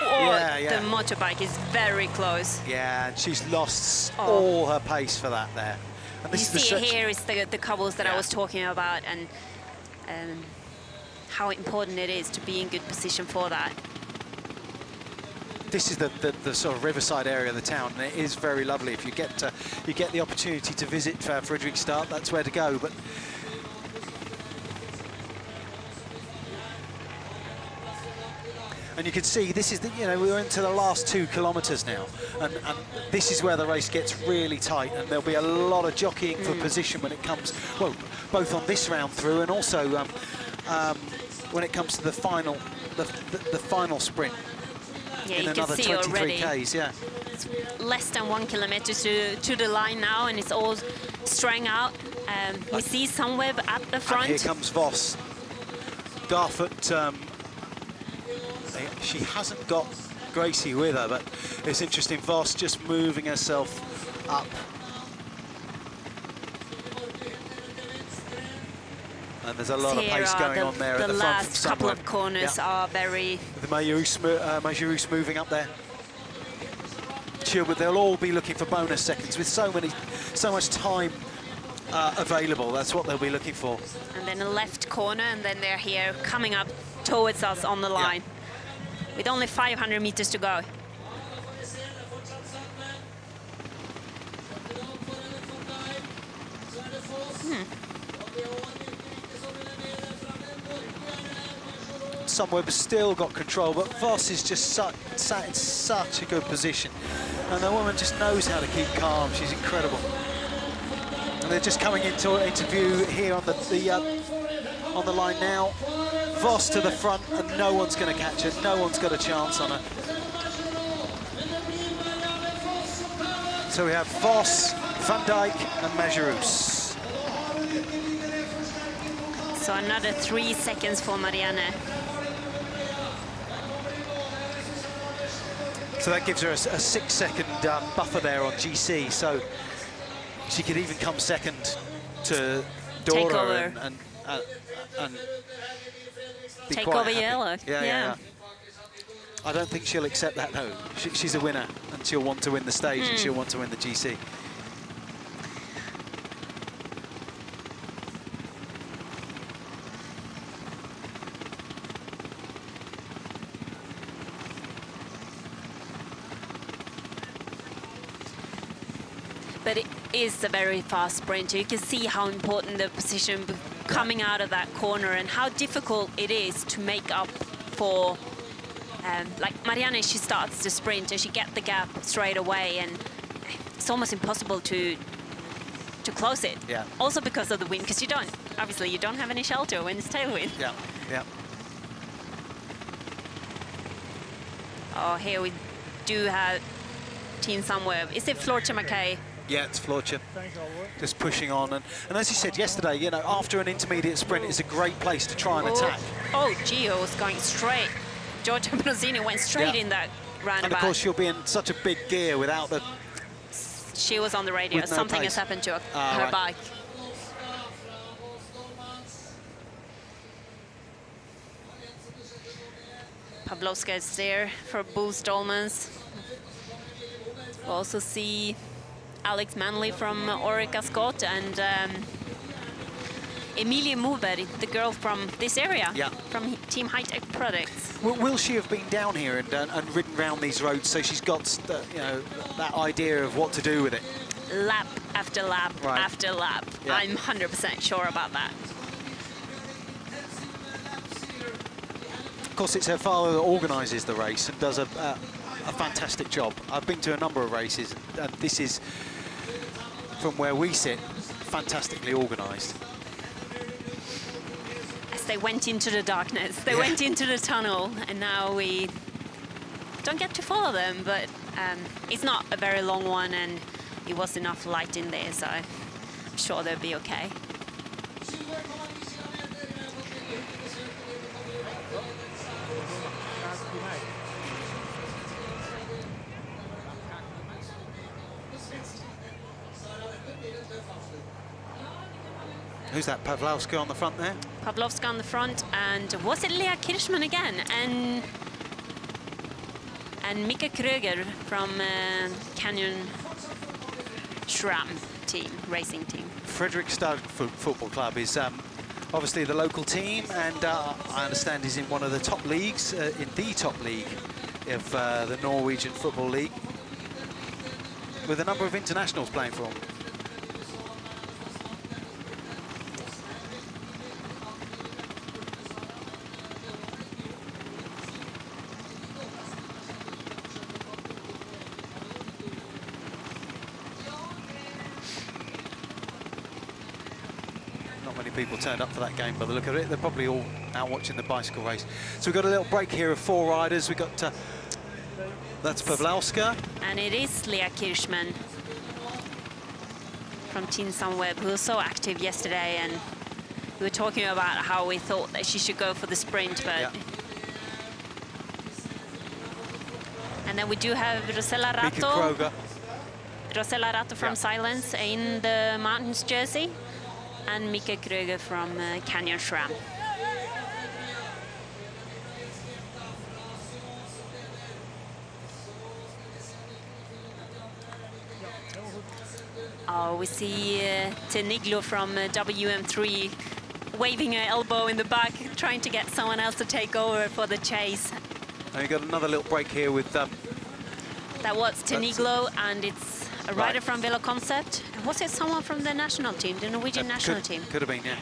The motorbike is very close. Yeah, and she's lost all her pace for that there. And this you see here is the cobbles that I was talking about, and how important it is to be in good position for that. This is the sort of riverside area of the town, and it is very lovely. If you get the opportunity to visit Fredrikstad, that's where to go. But and you can see this is we're into the last 2 kilometres now, and this is where the race gets really tight, and there'll be a lot of jockeying for position when it comes, well, both on this round through and also when it comes to the final final sprint. Yeah, in you another can see 23 already. Ks, yeah. It's less than 1 kilometer to the line now, and it's all strung out. We see Sunweb at the front. And here comes Voss. Garfoot, she hasn't got Gracie with her, but it's interesting, Voss just moving herself up. And there's a lot of pace going on there at the front. The last couple of corners are very... The Majorus moving up there. Sure, but they'll all be looking for bonus seconds with so much time available. That's what they'll be looking for. And then a left corner, and then they're here coming up towards us on the line. With only 500 meters to go. Sunweb still got control, but Voss is just sat in such a good position. And the woman just knows how to keep calm. She's incredible. And they're just coming into view here on the line now. Voss to the front, and no one's going to catch her. No one's got a chance on her. So we have Voss, Van Dijk, and Majorus. So another 3 seconds for Marianne. So that gives her a 6-second buffer there on GC. So she could even come second to Dora and be take quite over happy. yellow. Yeah. I don't think she'll accept that, though. She's a winner, and she'll want to win the stage, and she'll want to win the GC. but it is a very fast sprinter. You can see how important the position coming out of that corner and how difficult it is to make up for. Like Marianne, she starts to sprint and she gets the gap straight away, and it's almost impossible to close it. Yeah. Also because of the wind, because obviously you don't have any shelter when it's tailwind. Yeah, yeah. Oh, here we do have Team Sunweb. Is it Floortje Mackay? Yeah, it's Floortje. Just pushing on. And as you said yesterday, you know, after an intermediate sprint, it's a great place to try and attack. Oh, Gio was going straight. Giorgio Bronzini went straight in that roundabout. And of course, she'll be in such a big gear without the... She was on the radio. Something has happened to her bike. Pavlovska is there for Bo Stolmans. We'll also see Alex Manley from Orica Scott and Emilie Moberg, the girl from this area, from Team High-Tech Products. Will she have been down here and ridden around these roads, so she's got you know, that idea of what to do with it? Lap after lap after lap. Yeah. I'm 100% sure about that. Of course, it's her father that organises the race and does a fantastic job. I've been to a number of races, and this is, from where we sit, fantastically organised. As they went into the darkness, they went into the tunnel, and now we don't get to follow them, but it's not a very long one, and it was enough light in there, so I'm sure they'll be okay. Who's that, Pavlovska on the front there? Pavlovska on the front, and was it Lea Kirchmann again? And Mika Kröger from Canyon SRAM team, racing team. Fredrikstad Football Club is obviously the local team, and I understand is in one of the top leagues, in the top league of the Norwegian Football League, with a number of internationals playing for them. People turned up for that game by the look of it. They're probably all out watching the bicycle race. So we've got a little break here of 4 riders. We've got, that's Pavlovska. And it is Lea Kirchmann from Team Sunweb, who was so active yesterday, and we were talking about how we thought that she should go for the sprint, but... And then we do have Rosella Ratto. Rosella Ratto from Silence in the Mountains jersey, and Mika Kröger from Canyon SRAM. Oh, we see Teniglo from WM3 waving her elbow in the back, trying to get someone else to take over for the chase. And we got another little break here with... that was Teniglo, and it's a rider from Velo Concept. Was it someone from the national team, the Norwegian national team? Could have been, yeah.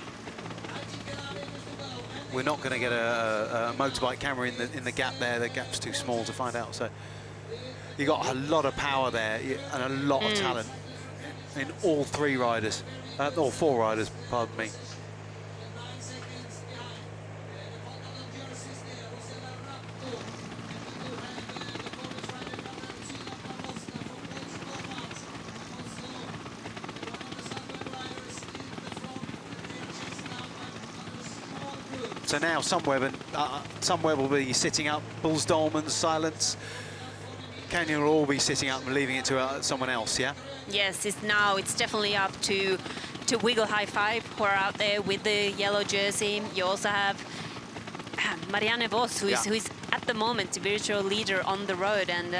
We're not going to get a motorbike camera in the gap there. The gap's too small to find out. So you got a lot of power there and a lot of talent in all 3 riders, or 4 riders, pardon me. So now Sunweb will be sitting up, Bulls Dolmans, Silence, Canyon will all be sitting up and leaving it to someone else, yeah? Yes, it's definitely up to Wiggle High Five, who are out there with the yellow jersey. You also have Marianne Voss, who is at the moment the virtual leader on the road, and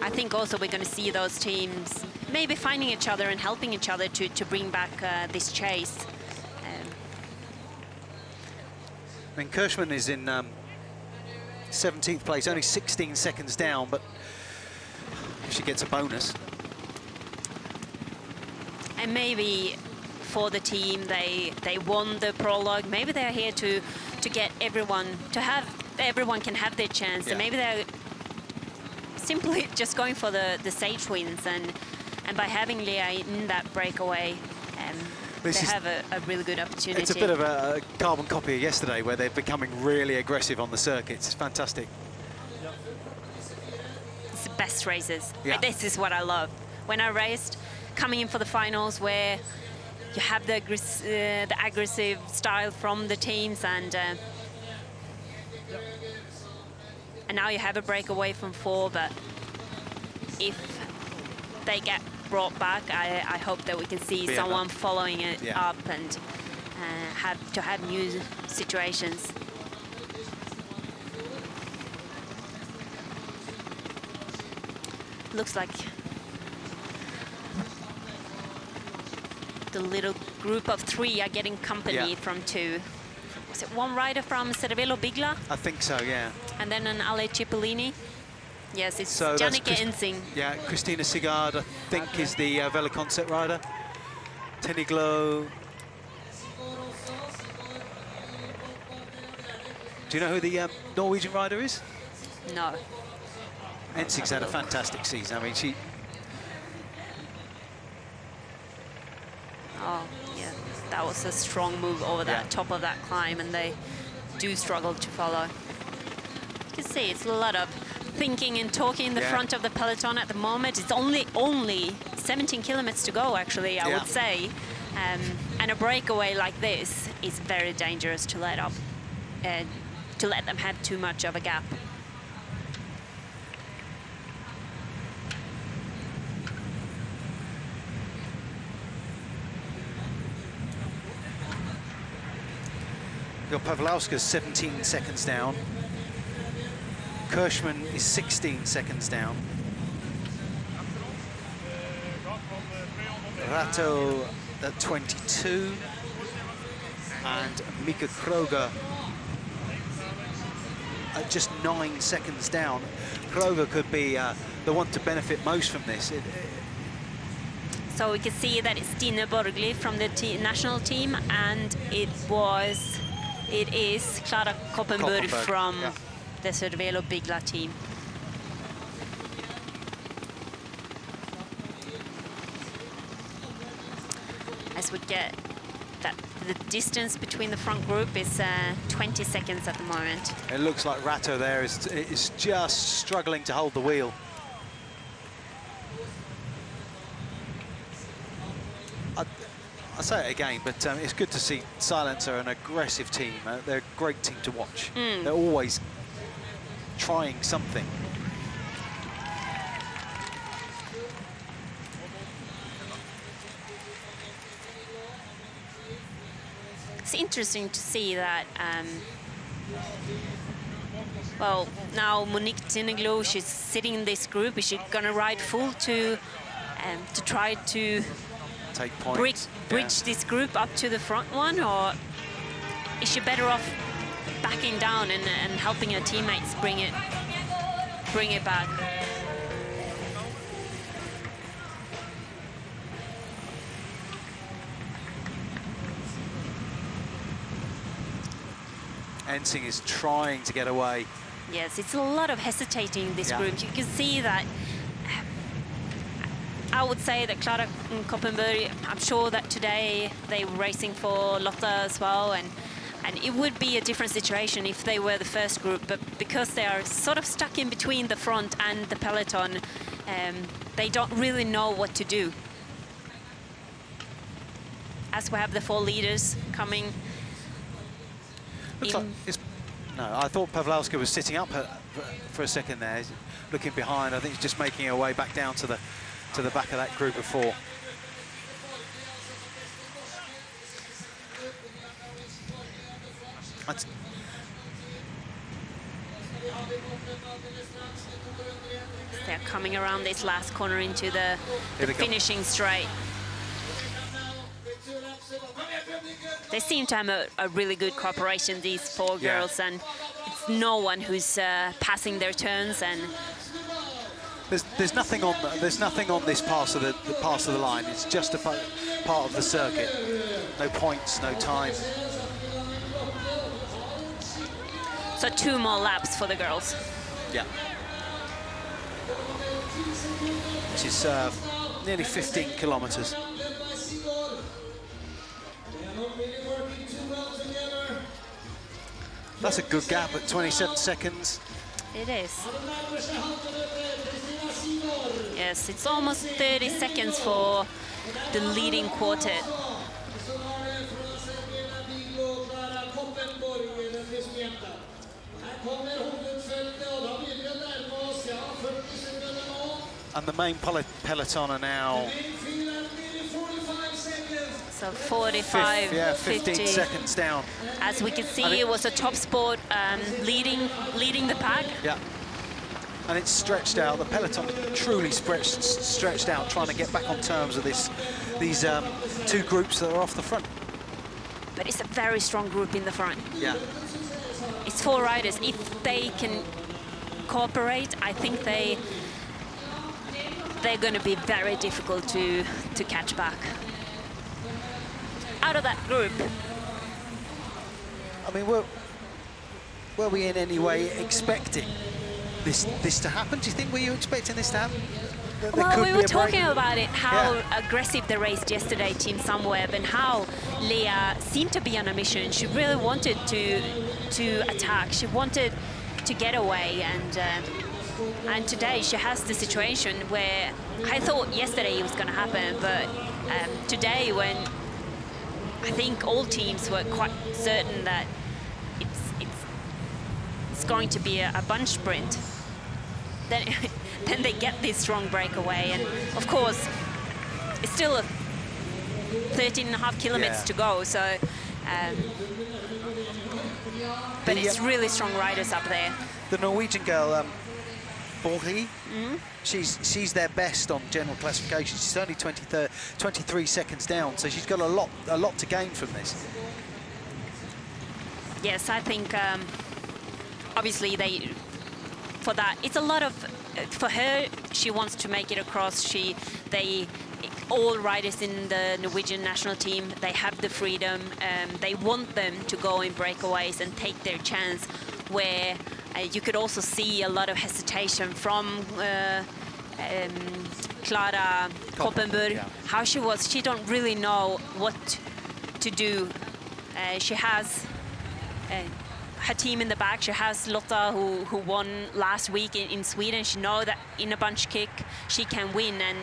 I think also we're going to see those teams maybe finding each other and helping each other to bring back this chase. I mean, Kirchmann is in 17th place, only 16 seconds down, but if she gets a bonus. And maybe for the team, they won the prologue. Maybe they're here to get everyone, everyone can have their chance. Yeah. And maybe they're simply just going for the stage wins. And by having Leah in that breakaway, they have a really good opportunity. It's a bit of a carbon copy of yesterday, where they're becoming really aggressive on the circuits. It's fantastic. It's the best races. Yeah. This is what I love. When I raced, coming in for the finals, where you have the aggressive style from the teams, and now you have a breakaway from 4, but if they get brought back, I hope that we can see someone following it up and have new situations. Looks like the little group of 3 are getting company from 2. Was it 1 rider from Cervelo Bigla? I think so, yeah. And then an Ale Cipollini? Yes, it's So Jannike Ensing. Yeah, Christina Sigard, I think, is the Vela Concept rider. Teniglo. Do you know who the Norwegian rider is? No. Ensing's had a fantastic season. I mean, she... Oh, yeah. That was a strong move over that top of that climb, and they do struggle to follow. You can see it's a lot of thinking and talking in the front of the peloton at the moment. It's only 17 kilometers to go, actually, I would say. And a breakaway like this is very dangerous to let up, to let them have too much of a gap. You've got Pavlauska's 17 seconds down. Kirschman is 16 seconds down. Rato at 22. And Mika Kroger at just 9 seconds down. Kroger could be the one to benefit most from this. So we can see that it's Stine Borgli from the national team, and it is Clara Koppenburg from the Cervelo Bigla team. As we get that, the distance between the front group is 20 seconds at the moment. It looks like Rato there is just struggling to hold the wheel. I'll say it again, but it's good to see Silence are an aggressive team. They're a great team to watch. They're always trying something. It's interesting to see that, well, now Monique Tineglo, she's sitting in this group. Is she gonna ride full to try to take points, bridge this group up to the front one, or is she better off backing down and helping her teammates bring it back? Ensing is trying to get away. Yes, it's a lot of hesitating in this group. You can see that. I would say that Clara Koppenburg, I'm sure that today they were racing for Lotta as well, and it would be a different situation if they were the first group, but because they are sort of stuck in between the front and the peloton, they don't really know what to do. As we have the 4 leaders coming. Looks like no, I thought Pavlauska was sitting up for a second there, looking behind. I think he's just making her way back down to the back of that group of 4. They're coming around this last corner into the finishing straight. They seem to have a really good cooperation, these 4 girls, and it's no one who's passing their turns. And There's nothing on this pass of the line. It's just a part of the circuit. No points, no time. So 2 more laps for the girls. Yeah. Which is nearly 15 kilometers. That's a good gap at 27 seconds. It is. Yes, it's almost 30 seconds for the leading quartet. And the main peloton are now... So 45, 15 50. seconds down. As we can see, it was a top sport leading the pack. Yeah. And it's stretched out. The peloton truly stretched out, trying to get back on terms with these 2 groups that are off the front. But it's a very strong group in the front. Yeah. It's 4 riders. If they can cooperate, I think they're going to be very difficult to catch back. Out of that group. I mean, were we in any way expecting this to happen? Do you think, were you expecting this to happen? Well, we were talking about it, how aggressive they raced yesterday, Team Sunweb, and how Leah seemed to be on a mission. She really wanted to attack. She wanted to get away, and today she has the situation where I thought yesterday it was going to happen, but today, when I think all teams were quite certain that it's going to be a bunch sprint, then they get this strong breakaway. And of course, it's still 13.5 kilometers to go, so but it's really strong riders up there. The Norwegian girl, Borgi, she's their best on general classification. She's only 23 seconds down, so she's got a lot to gain from this. Yes, I think obviously for that it's a lot of for her. She wants to make it across. All riders in the Norwegian national team, they have the freedom. They want them to go in breakaways and take their chance, where you could also see a lot of hesitation from Clara Koppenburg, how she don't really know what to do. She has her team in the back. She has Lotta, who won last week in Sweden. She knows that in a bunch kick she can win, and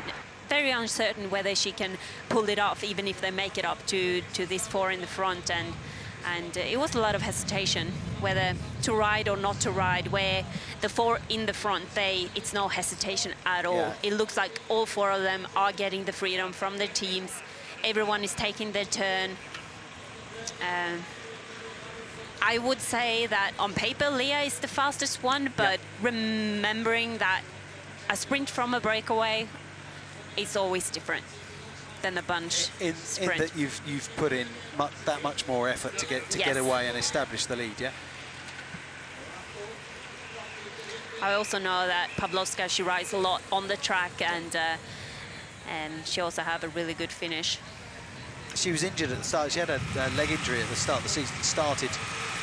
very uncertain whether she can pull it off, even if they make it up to this 4 in the front. And it was a lot of hesitation whether to ride or not to ride, where the 4 in the front, it's no hesitation at all. It looks like all 4 of them are getting the freedom from their teams. Everyone is taking their turn. I would say that on paper, Leah is the fastest one, but remembering that a sprint from a breakaway is always different than a bunch sprint. In that you've put in that much more effort to get away and establish the lead, yeah? I also know that Pavlovska, she rides a lot on the track, and she also have a really good finish. She was injured at the start. She had a leg injury at the start of the season.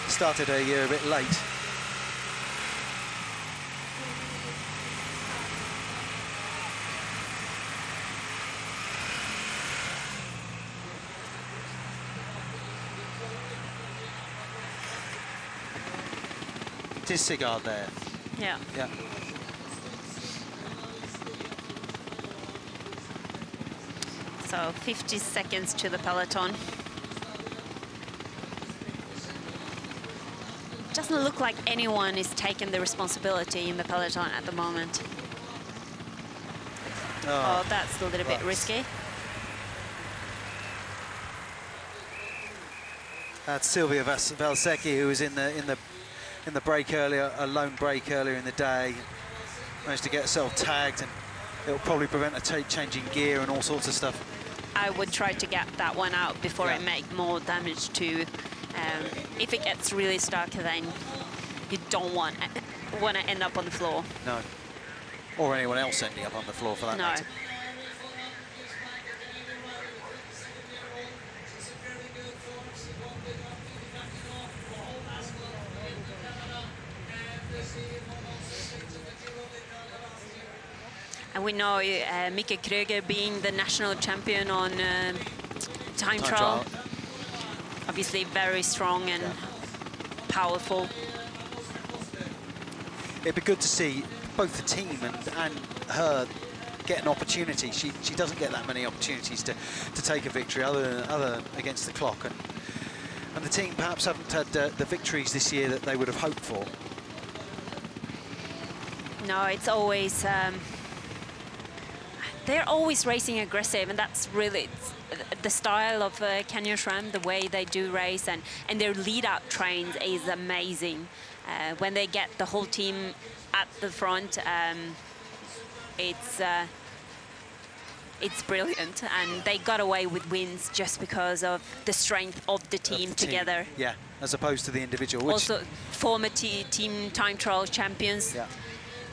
Started her year a bit late. It is Sigurd there. Yeah. Yeah. So 50 seconds to the peloton. Doesn't look like anyone is taking the responsibility in the peloton at the moment. Oh, that's a little bit risky. That's Sylvia Valsecki, who was in the break earlier, a lone break earlier in the day. Managed to get herself tagged, and it'll probably prevent her changing gear and all sorts of stuff. I would try to get that one out before it make more damage to. If it gets really stuck, then you don't want to end up on the floor. No. Or anyone else ending up on the floor for that No. matter. And we know Mika Kröger being the national champion on time trial. Obviously very strong and powerful. It'd be good to see both the team and her get an opportunity. She doesn't get that many opportunities to take a victory other against the clock. And the team perhaps haven't had the victories this year that they would have hoped for. No, it's always... they're always racing aggressive, and that's really the style of Canyon SRAM, the way they do race, and their lead-up trains is amazing. When they get the whole team at the front, it's brilliant, and they got away with wins just because of the strength of the team together. Yeah, as opposed to the individual. Which also, former team time trial champions. Yeah.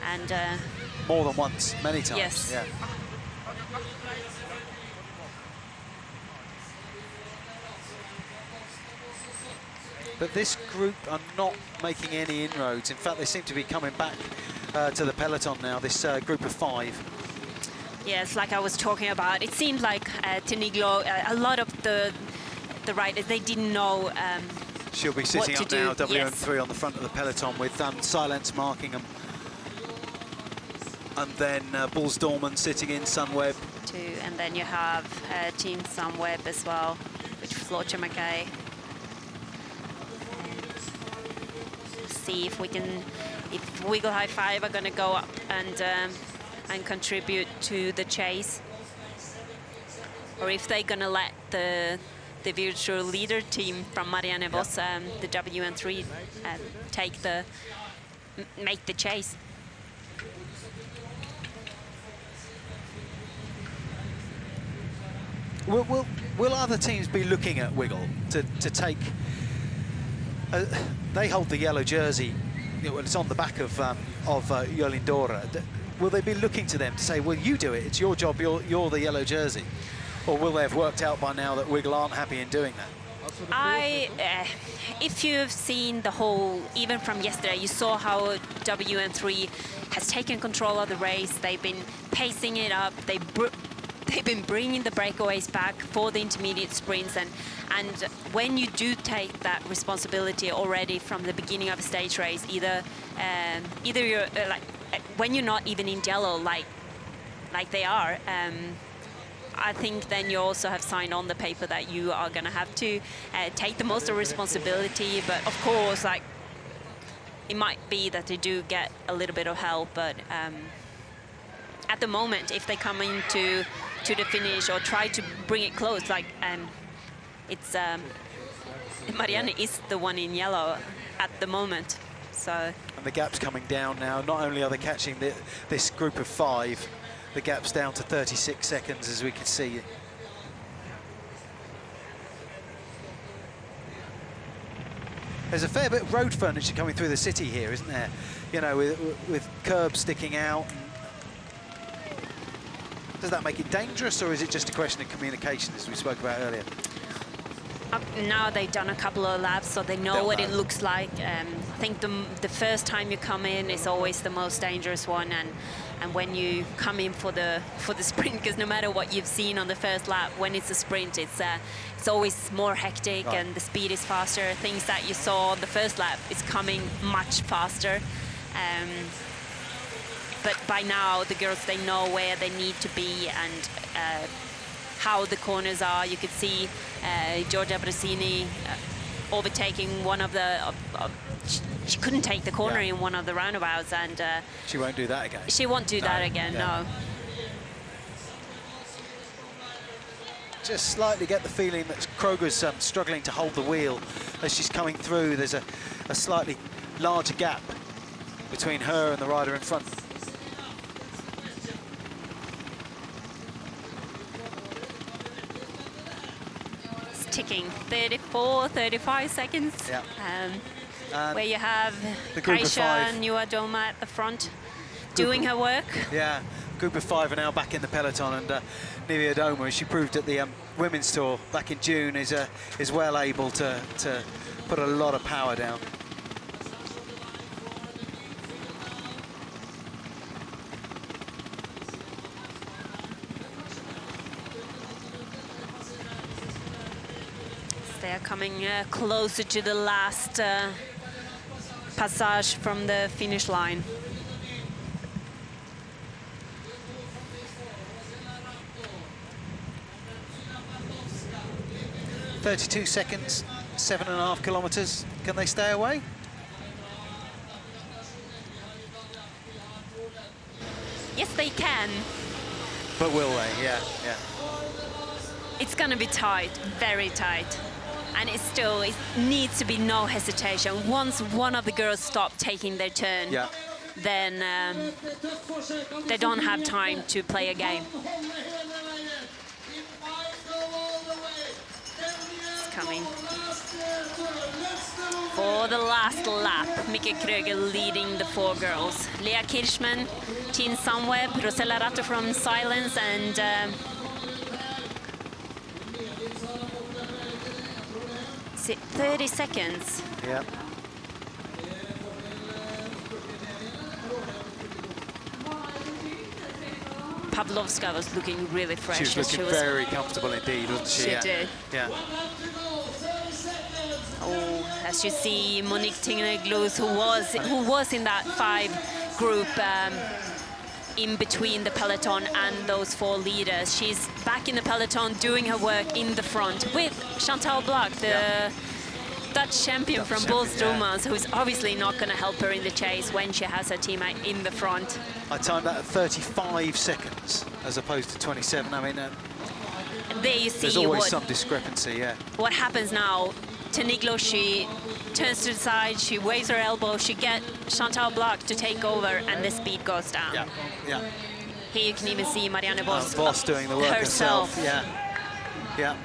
And more than once, many times. Yes. Yeah. But this group are not making any inroads. In fact, they seem to be coming back to the peloton now, this group of 5. Yes, like I was talking about, it seemed like Teniglo, a lot of the riders, they didn't know She'll be sitting up now, WM3 yes. on the front of the peloton with Silence marking them. And then Bulls Dorman sitting in Sunweb. And then you have Team Sunweb as well, which Floortje Mackay. See if we can, if Wiggle High Five are going to go up and contribute to the chase, or if they're going to let the virtual leader team from Marianne Vos, the WM3, make the chase. Will other teams be looking at Wiggle to take? They hold the yellow jersey. It's on the back of Jolien Dora. Will they be looking to them to say, "Well, you do it. It's your job. You're the yellow jersey," or will they have worked out by now that Wiggle aren't happy in doing that? If you've seen the whole, even from yesterday, you saw how WM3 has taken control of the race. They've been pacing it up. They've been bringing the breakaways back for the intermediate sprints, and when you do take that responsibility already from the beginning of a stage race, either you're like when you're not even in yellow like they are, I think then you also have signed on the paper that you are going to have to take the most of responsibility. But of course, like it might be that they do get a little bit of help, but at the moment, if they come into the finish or try to bring it close, like it's Marianne is the one in yellow at the moment. So and the gap's coming down now. Not only are they catching this group of 5, the gap's down to 36 seconds, as we can see. There's a fair bit of road furniture coming through the city here, isn't there? You know, with curbs sticking out. Does that make it dangerous, or is it just a question of communication, as we spoke about earlier? Now they've done a couple of laps, so they know what it looks like. I think the first time you come in is always the most dangerous one, and when you come in for the sprint, because no matter what you've seen on the first lap, when it's a sprint, it's always more hectic, right. And the speed is faster. Things that you saw on the first lap is coming much faster. But by now, the girls, they know where they need to be and how the corners are. You could see Giorgia Brasini overtaking one of the... she couldn't take the corner in one of the roundabouts, and... she won't do that again. She won't do that again, no. Just slightly get the feeling that Kroger's struggling to hold the wheel as she's coming through. There's a slightly larger gap between her and the rider in front. Ticking 34, 35 seconds. Yeah. Where you have Kaisha and Nuadoma at the front. doing her work. Yeah, group of 5 are now back in the peloton, and Nivea Doma, as she proved at the women's tour back in June, is well able to put a lot of power down. They are coming closer to the last passage from the finish line. "32 seconds, 7.5 kilometers. Can they stay away?" Yes, they can. But will they? Yeah, yeah. It's going to be tight, very tight. And it needs to be no hesitation. Once one of the girls stop taking their turn, Yeah. then they don't have time to play a game. It's coming. For the last lap, Mikke Kröger leading the 4 girls. Lea Kirchmann, Tin Sunweb, Rosella Ratto from Silence, and 30 seconds. Yeah. Pavlovska was looking really fresh. She was looking very comfortable indeed, wasn't she? She Yeah. did. Yeah. Oh, as you see, Monique Tinglus, who was in that 5 group in between the peloton and those 4 leaders. She's back in the peloton doing her work in the front with Chantal Blaak, the Dutch champion from Boels-Droomans, who's obviously not going to help her in the chase when she has her teammate in the front. I timed that at 35 seconds as opposed to 27. I mean, there you see there's always some discrepancy, yeah. What happens now. Tiniglo, she turns to the side, she waves her elbow, she gets Chantal Blaak to take over, and the speed goes down. Yeah, yeah. Here you can even see Marianne Vos, Vos doing the work herself. Yeah, yeah.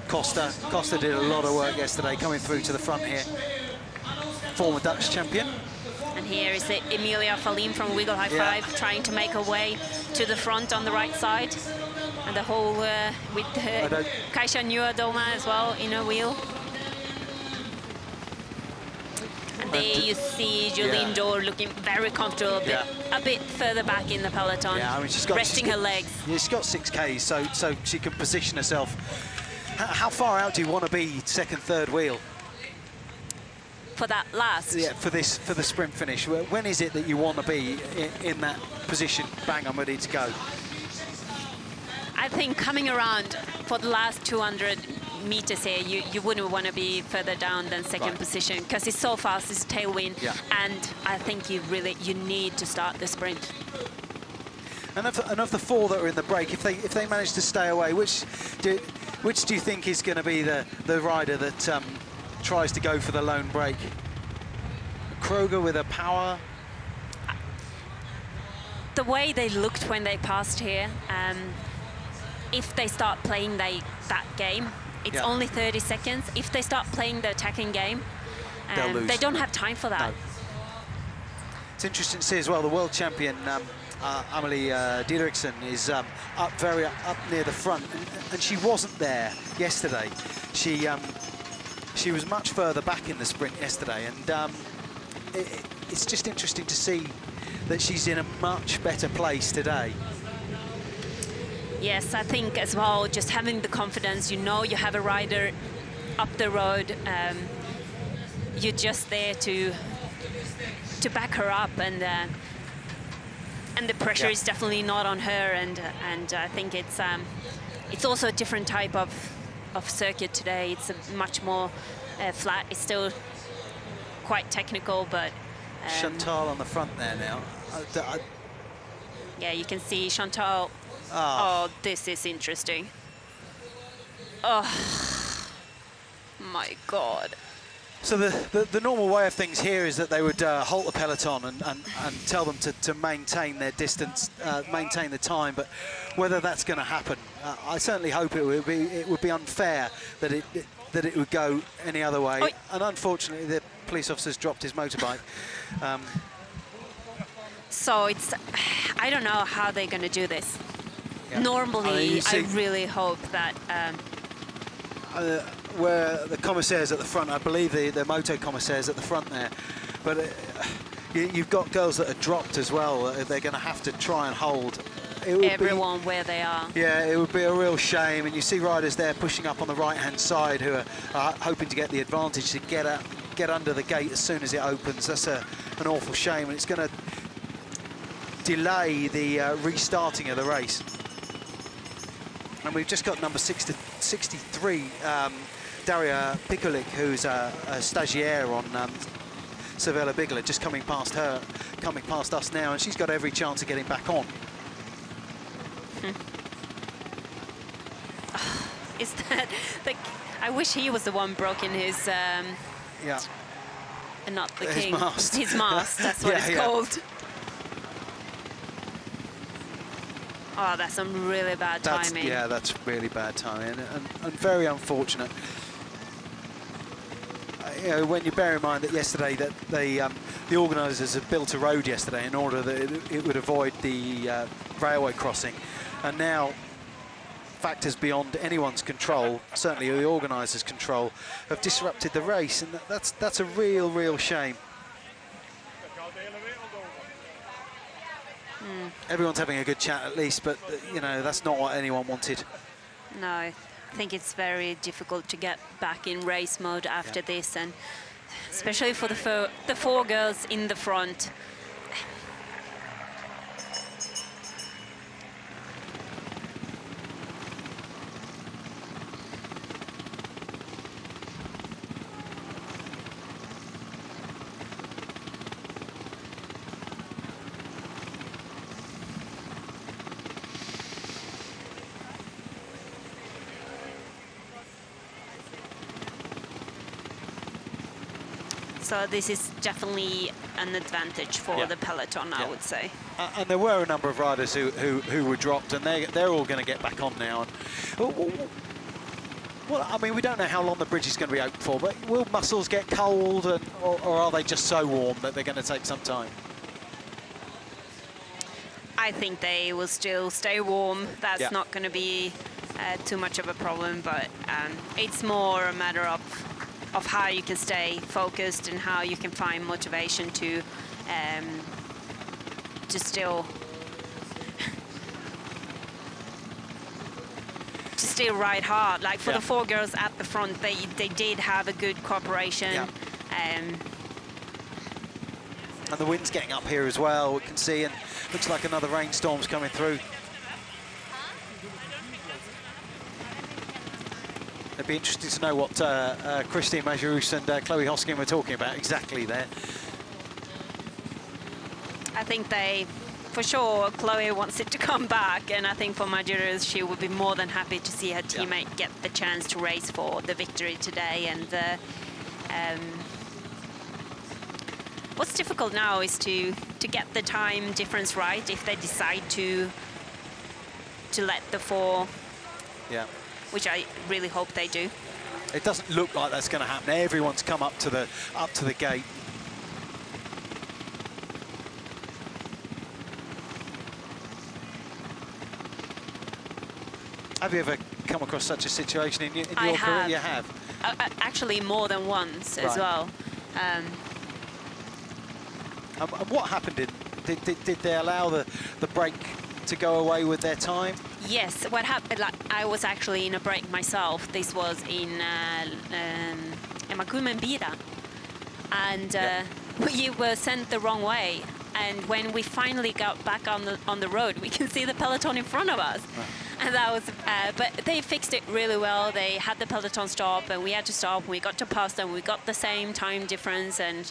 Costa did a lot of work yesterday, coming through to the front here. Former Dutch champion. And here is Emilia Fahlin from Wiggle High Five, trying to make her way to the front on the right side. And the whole with Kaisa Nieuwedoma as well in a wheel. And there you see Jolene Dore looking very comfortable, a bit further back in the peloton, Yeah, I mean, resting her legs. Yeah, she's got 6Ks, so she can position herself. How far out do you want to be second, third wheel? For that last? Yeah, for the sprint finish. When is it that you want to be in that position? Bang, I'm ready to go. I think coming around for the last 200 meters here, you wouldn't want to be further down than second position, because it's so fast, it's tailwind, and I think you need to start the sprint. And of the 4 that are in the break, if they manage to stay away, which do you think is going to be the rider that tries to go for the lone break? Kröger with her power. The way they looked when they passed here, if they start playing that game, it's only 30 seconds. If they start playing the attacking game, they don't have time for that. No. It's interesting to see as well, the world champion, Amelie Didriksen, is up near the front, and she wasn't there yesterday. She was much further back in the sprint yesterday, and it's just interesting to see that she's in a much better place today. Yes, I think as well, just having the confidence, you know you have a rider up the road, you're just there to back her up, and the pressure is definitely not on her, and I think it's also a different type of circuit today. It's a much more flat. It's still quite technical, but Chantal on the front there now. yeah, you can see Chantal. Oh, this is interesting. Oh, my God. So the normal way of things here is that they would halt the peloton and tell them to maintain their distance, maintain the time. But whether that's going to happen, I certainly hope it would be unfair that it would go any other way. And unfortunately, the police officer's dropped his motorbike. So it's, I don't know how they're going to do this. Yeah. Normally, I really hope that... where the commissaires at the front, I believe the moto commissaires at the front there, but you've got girls that are dropped as well. They're going to have to try and hold. Everyone where they are. Yeah, it would be a real shame. And you see riders there pushing up on the right-hand side who are hoping to get the advantage to get under the gate as soon as it opens. That's an awful shame, and it's going to delay the restarting of the race. And we've just got number 63, Daria Pikulik, who's a stagiaire on Savella Bigler, just coming past us now, and she's got every chance of getting back on. Is that like? I wish he was the one broken his. Yeah. And not the his king. mast. His mast. That's what it's called. Oh, that's some really bad timing. Yeah, that's really bad timing, and very unfortunate. You know, when you bear in mind that yesterday that the organisers had built a road yesterday in order that it would avoid the railway crossing, and now factors beyond anyone's control, certainly the organisers' control, have disrupted the race, and that's a real shame. Everyone's having a good chat at least, but you know, that's not what anyone wanted. No, I think it's very difficult to get back in race mode after this, and especially for the four girls in the front. So this is definitely an advantage for the peloton, I would say. And there were a number of riders who were dropped, and they're all going to get back on now. Well, I mean, we don't know how long the bridge is going to be open for, but will muscles get cold, or are they just so warm that they're going to take some time? I think they will still stay warm. That's not going to be too much of a problem, but it's more a matter of how you can stay focused and how you can find motivation to still ride hard. Like for the four girls at the front, they did have a good cooperation. And the wind's getting up here as well, we can see, and looks like another rainstorm's coming through. It'd be interesting to know what Christine Majerus and Chloe Hosking were talking about exactly there. I think for sure, Chloe wants it to come back, and I think for Majerus, she would be more than happy to see her teammate get the chance to race for the victory today. And what's difficult now is to get the time difference right if they decide to let the four. Which I really hope they do. It doesn't look like that's going to happen. Everyone's come up to the gate. Have you ever come across such a situation in your career? You have. Actually, more than once as well. And what happened? Did they allow the break to go away with their time? Yes, what happened, like, I was actually in a break myself. This was in Emakumenbira, and we were sent the wrong way. And when we finally got back on the road, we can see the peloton in front of us. And that was, but they fixed it really well. They had the peloton stop, and we had to stop. We got to pass them. We got the same time difference, and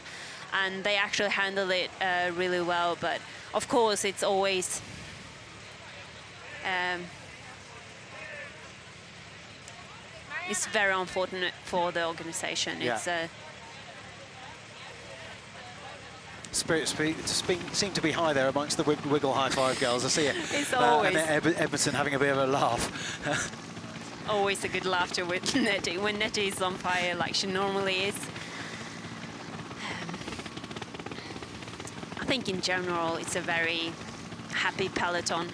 they actually handled it really well. But of course, it's always. It's very unfortunate for the organization. It's spirits seem to be high there amongst the Wiggle High Five girls. I see it. It's always. And Edmondson having a bit of a laugh. Always a good laughter with Nettie when Nettie is on fire like she normally is. think in general it's a very happy peloton.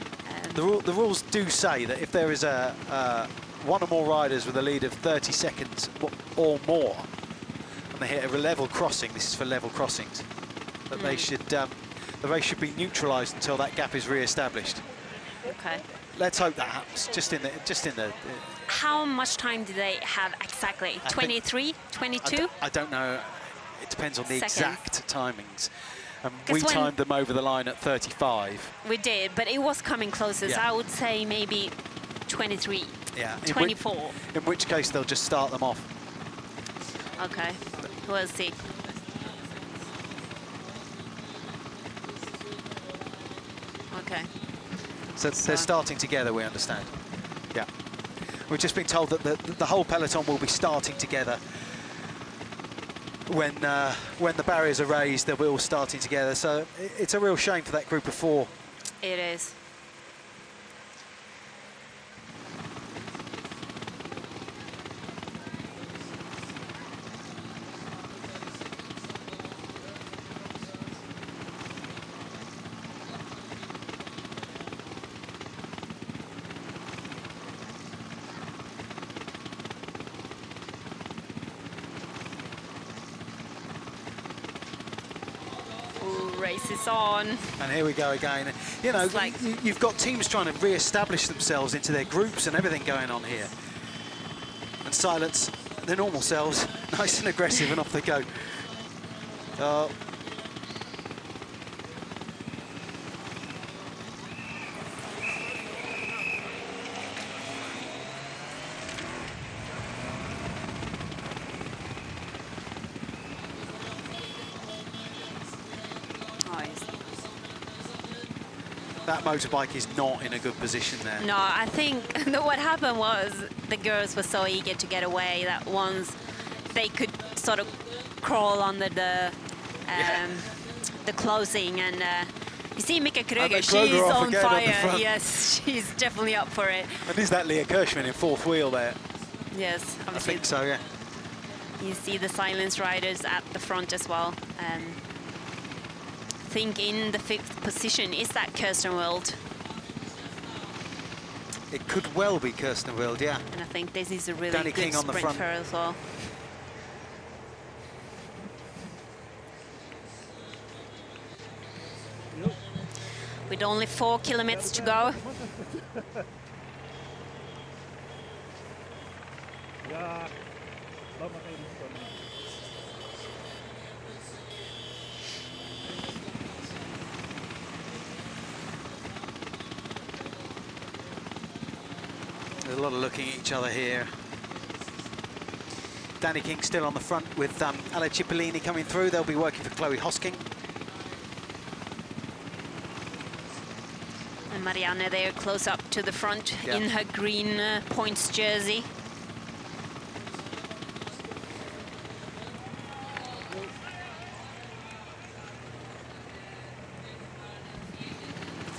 The rules do say that if there is one or more riders with a lead of 30 seconds or more, and they hit a level crossing, this is for level crossings, that they should, the race should be neutralised until that gap is re-established. Okay. Let's hope that happens. Just in the. How much time do they have exactly? 23, 22? I don't know. It depends on the Seconds. exact timings. We 'Cause timed them over the line at 35. We did, but it was coming closer. So Yeah. I would say maybe 23, Yeah. 24. In which case they'll just start them off. Okay, we'll see. Okay. So they're starting together, we understand. Yeah. We've just been told that the whole peloton will be starting together. When the barriers are raised, they'll be all starting together. So it's a real shame for that group of 4. It is. Race is on. And here we go again. You know, It's like- you've got teams trying to re-establish themselves into their groups and everything going on here. And silence their normal selves, nice and aggressive, and off they go. Oh. That motorbike is not in a good position there. No, I think what happened was the girls were so eager to get away that once they could sort of crawl under the closing, and you see Mika Kröger, she's on fire. Yes, she's definitely up for it. And is that Leah Kirschman in 4th wheel there? Yes, I obviously. think so, yeah. You see the silence riders at the front as well. I think in the 5th position is that Kirsten Wild. It could well be Kirsten Wild, yeah. And I think this is a really Danny good King on the sprint front. for her as well. With only 4 kilometers to go. There's a lot of looking at each other here. Danny King still on the front with Ale Cipollini coming through. They'll be working for Chloe Hosking. And Marianne there close up to the front in her green points jersey.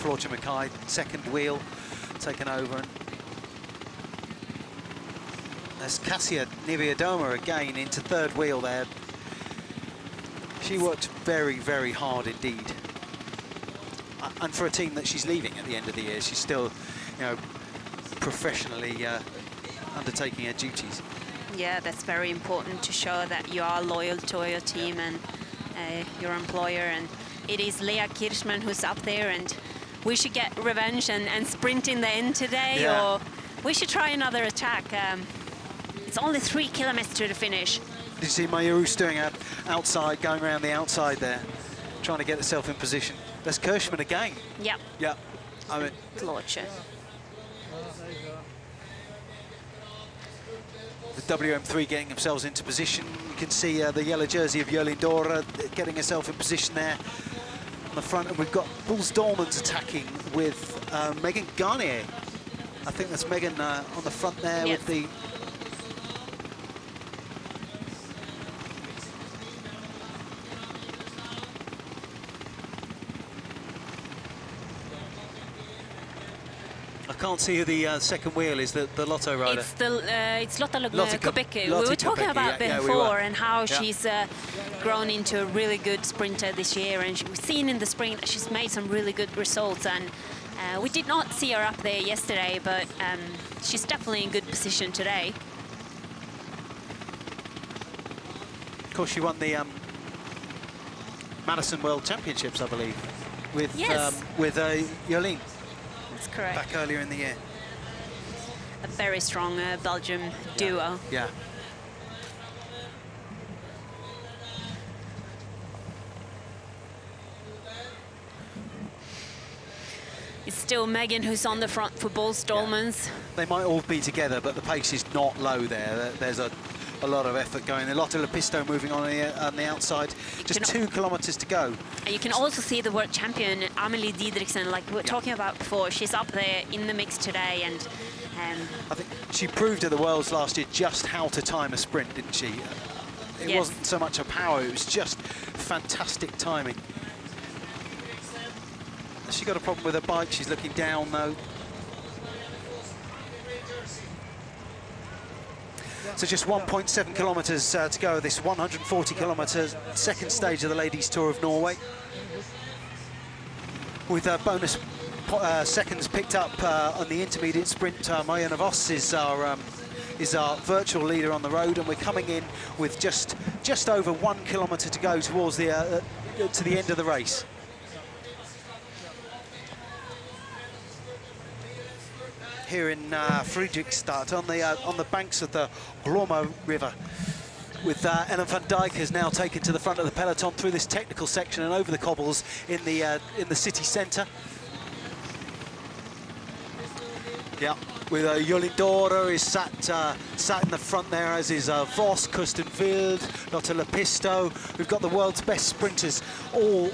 Floorcha Mackay, 2nd wheel, taken over. And there's Kasia Niewiadoma again into 3rd wheel there. She worked very, very hard indeed. And for a team that she's leaving at the end of the year, she's still, you know, professionally undertaking her duties. Yeah, that's very important to show that you are loyal to your team and your employer. And it is Leah Kirschman who's up there, and we should get revenge and sprint in the end today, or we should try another attack. It's only 3 kilometers to the finish. Did you see Mayurus doing it outside, going around the outside there, trying to get herself in position? There's Kirschman again. Yep. Yeah. I mean, Floorcha. the WM3 getting themselves into position. You can see the yellow jersey of Jolien Dora getting herself in position there on the front. And we've got Bulls Dolmans attacking with Megan Garnier. I think that's Megan on the front there with the... I can't see who the second wheel is, the Lotto rider. It's Lotta Lotte Kopecky. We Lotte were talking Kopecky, about yeah, we before were. and how she's grown into a really good sprinter this year, and we've seen in the spring that she's made some really good results. And we did not see her up there yesterday, but she's definitely in good position today. Of course, she won the Madison World Championships, I believe, with Yes. Jolien That's correct. back earlier in the year. A very strong Belgium duo. Yeah. It's still Megan who's on the front for both Stallmans. They might all be together, but the pace is not low there. There's a lot of effort going. A lot of Lepisto moving on the outside. Just 2 kilometers to go. And you can also see the world champion, Amelie Didriksen, like we were talking about before. She's up there in the mix today, and I think she proved at the Worlds last year just how to time a sprint, didn't she? It Yes. wasn't so much her power, it was just fantastic timing. Has she got a problem with her bike? She's looking down, though. So just 1.7 kilometres to go, this 140 kilometre second stage of the Ladies Tour of Norway. With bonus seconds picked up on the intermediate sprint. Marianne Vos is our virtual leader on the road, and we're coming in with just over 1 kilometre to go towards the to the end of the race. Here in Fredrikstad, on the banks of the Glomma River, with Ellen van Dijk has now taken to the front of the peloton through this technical section and over the cobbles in the city centre. Yeah, with Jolien Dora is sat in the front there, as is Vos, Kirsten Wild, Lotte Lepisto. We've got the world's best sprinters all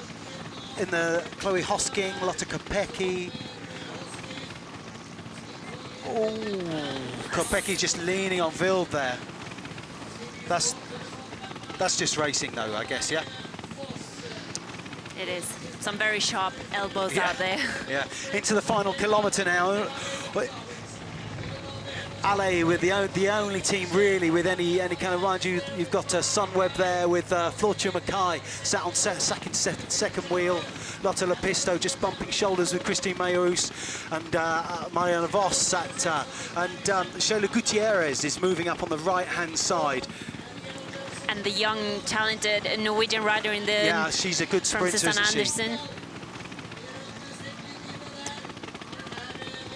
in the Chloe Hosking, Lotte Kopecky. Oh, Kopecky just leaning on Wild there. That's just racing though, I guess, yeah? it is some very sharp elbows out there. Yeah, into the final kilometre now. Ale with the only team really with any kind of ride. You've got Sunweb there with Floortje Mackay sat on second wheel. Lotte Lepisto just bumping shoulders with Christine Meijers, and Marianne Vos sat, and Shola Gutierrez is moving up on the right-hand side. And the young, talented Norwegian rider in the... Yeah, she's a good sprinter, Susanne isn't she? Andersen.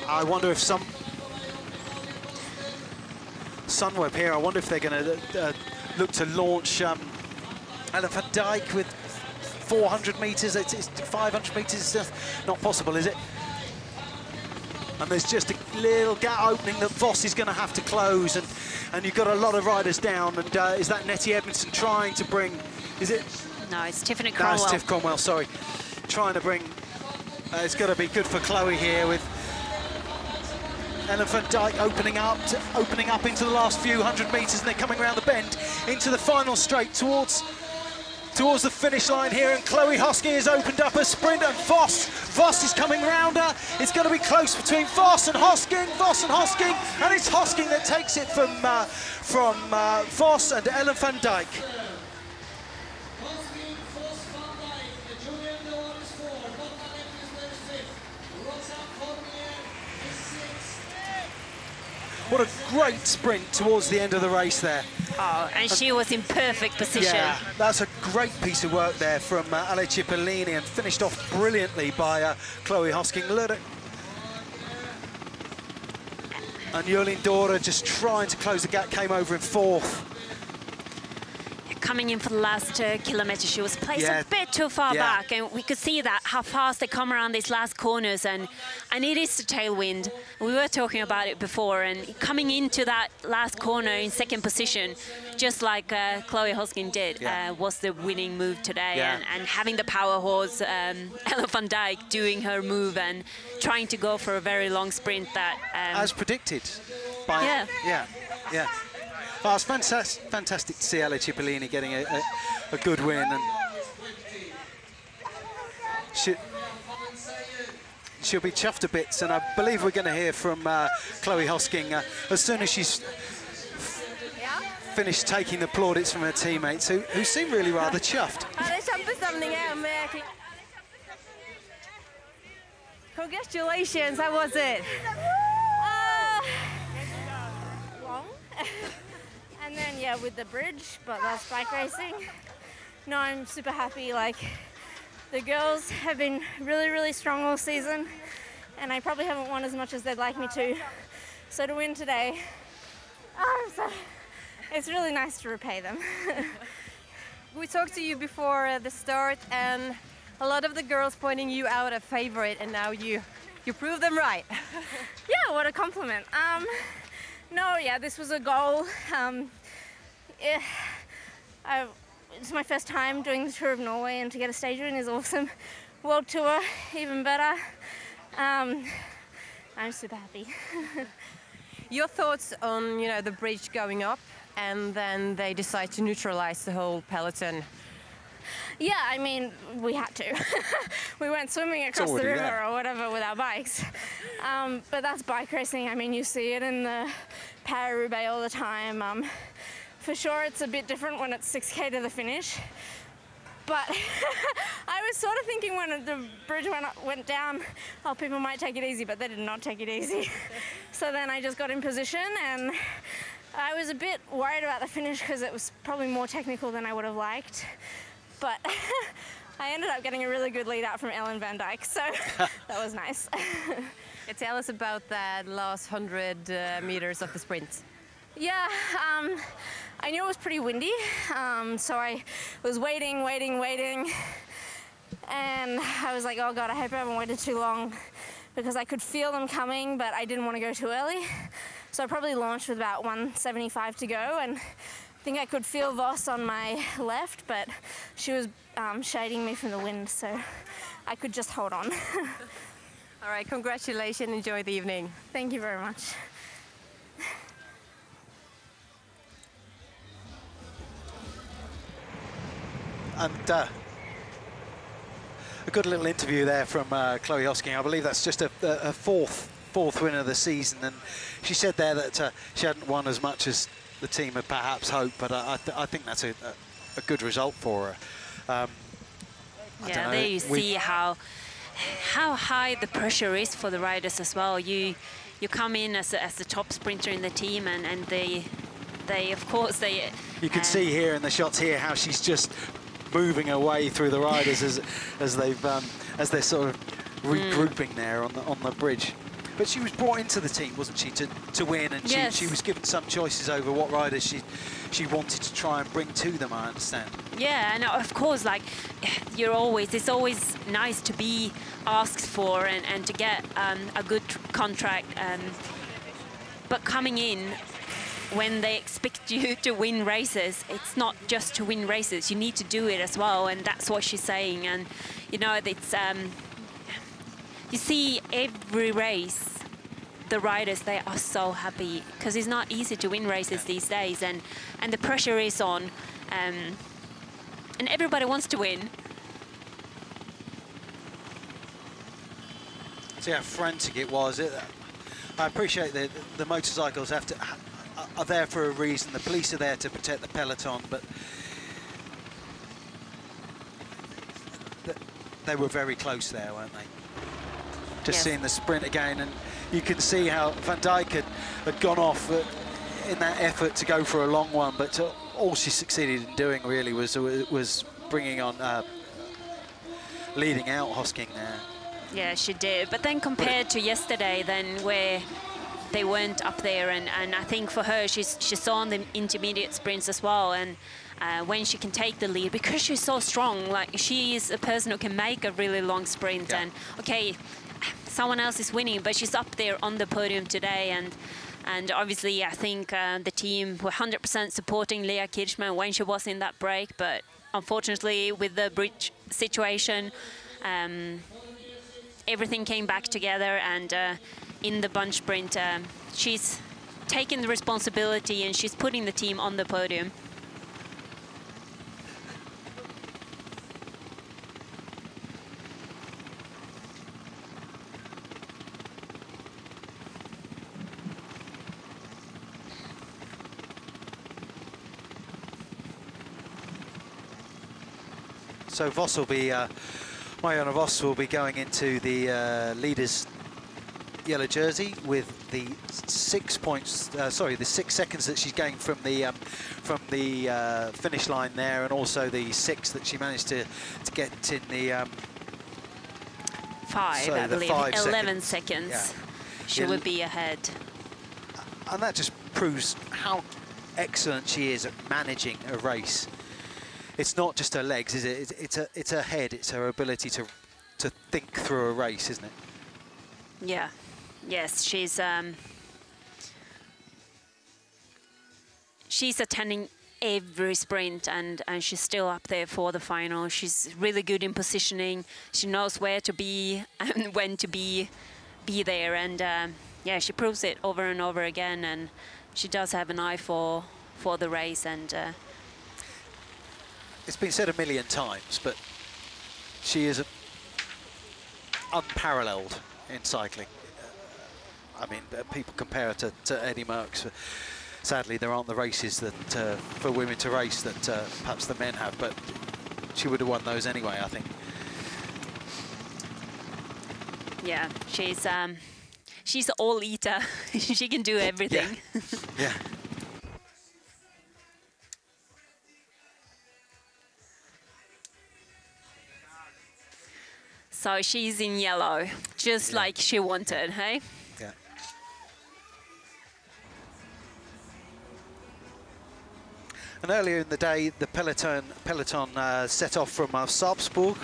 I wonder if Sunweb here, I wonder if they're going to look to launch Ellen van Dijk with 400 metres. It's 500 metres, not possible, is it? And there's just a little gap opening that Vos is going to have to close, and you've got a lot of riders down. And is that Nettie Edmondson trying to bring? Is it? No, it's Tiffany Cromwell. No, it's Tiff Cromwell. Sorry, trying to bring. It's got to be good for Chloe here with Ellen van Dijk opening up into the last few hundred metres, and they're coming around the bend into the final straight towards the finish line here, and Chloe Hosking has opened up a sprint, and Vos is coming round her. It's going to be close between Vos and Hosking, and it's Hosking that takes it from Vos and Ellen van Dijk. What a great sprint towards the end of the race there. Oh, and she was in perfect position. Yeah, that's a great piece of work there from Ale Cipollini, and finished off brilliantly by Chloe Hosking. And Jolien Dora just trying to close the gap, came over in fourth. Coming in for the last kilometre, she was placed a bit too far back, and we could see that how fast they come around these last corners, and it is the tailwind. We were talking about it before, and coming into that last corner in second position, just like Chloe Hosking did, was the winning move today. And having the power horse, Ellen van Dijk, doing her move and trying to go for a very long sprint that... as predicted by... Yeah. Oh, it's fantastic to see Ale Cipollini getting a good win, and she'll be chuffed to bits, and I believe we're going to hear from Chloe Hosking as soon as she's finished taking the plaudits from her teammates, who seem really rather chuffed. Congratulations, how was it? Long. And then, yeah, with the bridge, but that's bike racing. No, I'm super happy. Like, the girls have been really, really strong all season, and I probably haven't won as much as they'd like me to. So to win today, it's really nice to repay them. We talked to you before the start, and a lot of the girls pointing you out a favorite, and now you proved them right. Yeah, what a compliment. No, yeah, this was a goal. It's my first time doing the Tour of Norway, and to get a stage win is awesome. World Tour, even better. I'm super happy. Your thoughts on, you know, the bridge going up, and then they decide to neutralize the whole peloton? Yeah, I mean, we had to. We went swimming across the river or whatever with our bikes. But that's bike racing. I mean, you see it in the Paris-Roubaix all the time. For sure, it's a bit different when it's 6K to the finish. But I was sort of thinking when the bridge went down, oh, people might take it easy, but they did not take it easy. So then I just got in position, and I was a bit worried about the finish because it was probably more technical than I would have liked. But I ended up getting a really good lead out from Ellen van Dijk, so that was nice. Tell us about that last 100 meters of the sprint. Yeah, I knew it was pretty windy, so I was waiting, and I was like, oh God, I hope I haven't waited too long, because I could feel them coming, but I didn't want to go too early. So I probably launched with about 175 to go, and I think I could feel Voss on my left, but she was shading me from the wind, so I could just hold on. All right, congratulations, enjoy the evening. Thank you very much. And a good little interview there from Chloe Hosking. I believe that's just a fourth win of the season, and she said there that she hadn't won as much as the team had perhaps hoped, but I think that's a good result for her. Yeah, there you see how high the pressure is for the riders as well. You come in as the top sprinter in the team, and they of course they. You can see here in the shots here how she's just moving her way through the riders as they're sort of regrouping there on the bridge. But she was brought into the team, wasn't she, to win, and yes. she was given some choices over what riders she wanted to try and bring to them, I understand. Yeah, and of course, like, it's always nice to be asked for and to get a good contract, but coming in when they expect you to win races, it's not just to win races, you need to do it as well, and that's what she's saying. And you know, it's you see every race, the riders, they are so happy, because it's not easy to win races these days, and the pressure is on, and everybody wants to win. See how frantic it was. I appreciate that the motorcycles are there for a reason. The police are there to protect the peloton, but they were very close there, weren't they? Just seeing the sprint again, and you can see how Van Dijk had gone off in that effort to go for a long one, but all she succeeded in doing really was bringing on, leading out Hosking there. Yeah, she did. But then compared to yesterday, then where they weren't up there, and I think for her, she saw on the intermediate sprints as well, and when she can take the lead, because she's so strong, like she is a person who can make a really long sprint, and okay, someone else is winning, but she's up there on the podium today, and obviously I think the team were 100% supporting Leah Kirchmann when she was in that break, but unfortunately with the bridge situation, everything came back together, and in the bunch sprint, she's taking the responsibility and she's putting the team on the podium. So Voss will be, Marianne Voss will be going into the leaders' yellow jersey with the 6 points, the 6 seconds that she's gained from the finish line there, and also the 6 that she managed to get in the 5, I believe, 11 seconds. Yeah. She would be ahead. And that just proves how excellent she is at managing a race. It's not just her legs, is it? It's her head, it's her ability to think through a race, isn't it? Yeah. Yes, she's attending every sprint, and she's still up there for the final. She's really good in positioning. She knows where to be and when to be there, and yeah, she proves it over and over again, and she does have an eye for the race. And it's been said a million times, but she is unparalleled in cycling. I mean, people compare her to Eddie Merckx. Sadly, there aren't the races that for women to race that perhaps the men have, but she would have won those anyway, I think. Yeah, she's an all-eater. She can do everything. Yeah. Yeah. So she's in yellow, just like she wanted, hey? Yeah. And earlier in the day, the peloton set off from Sarpsborg,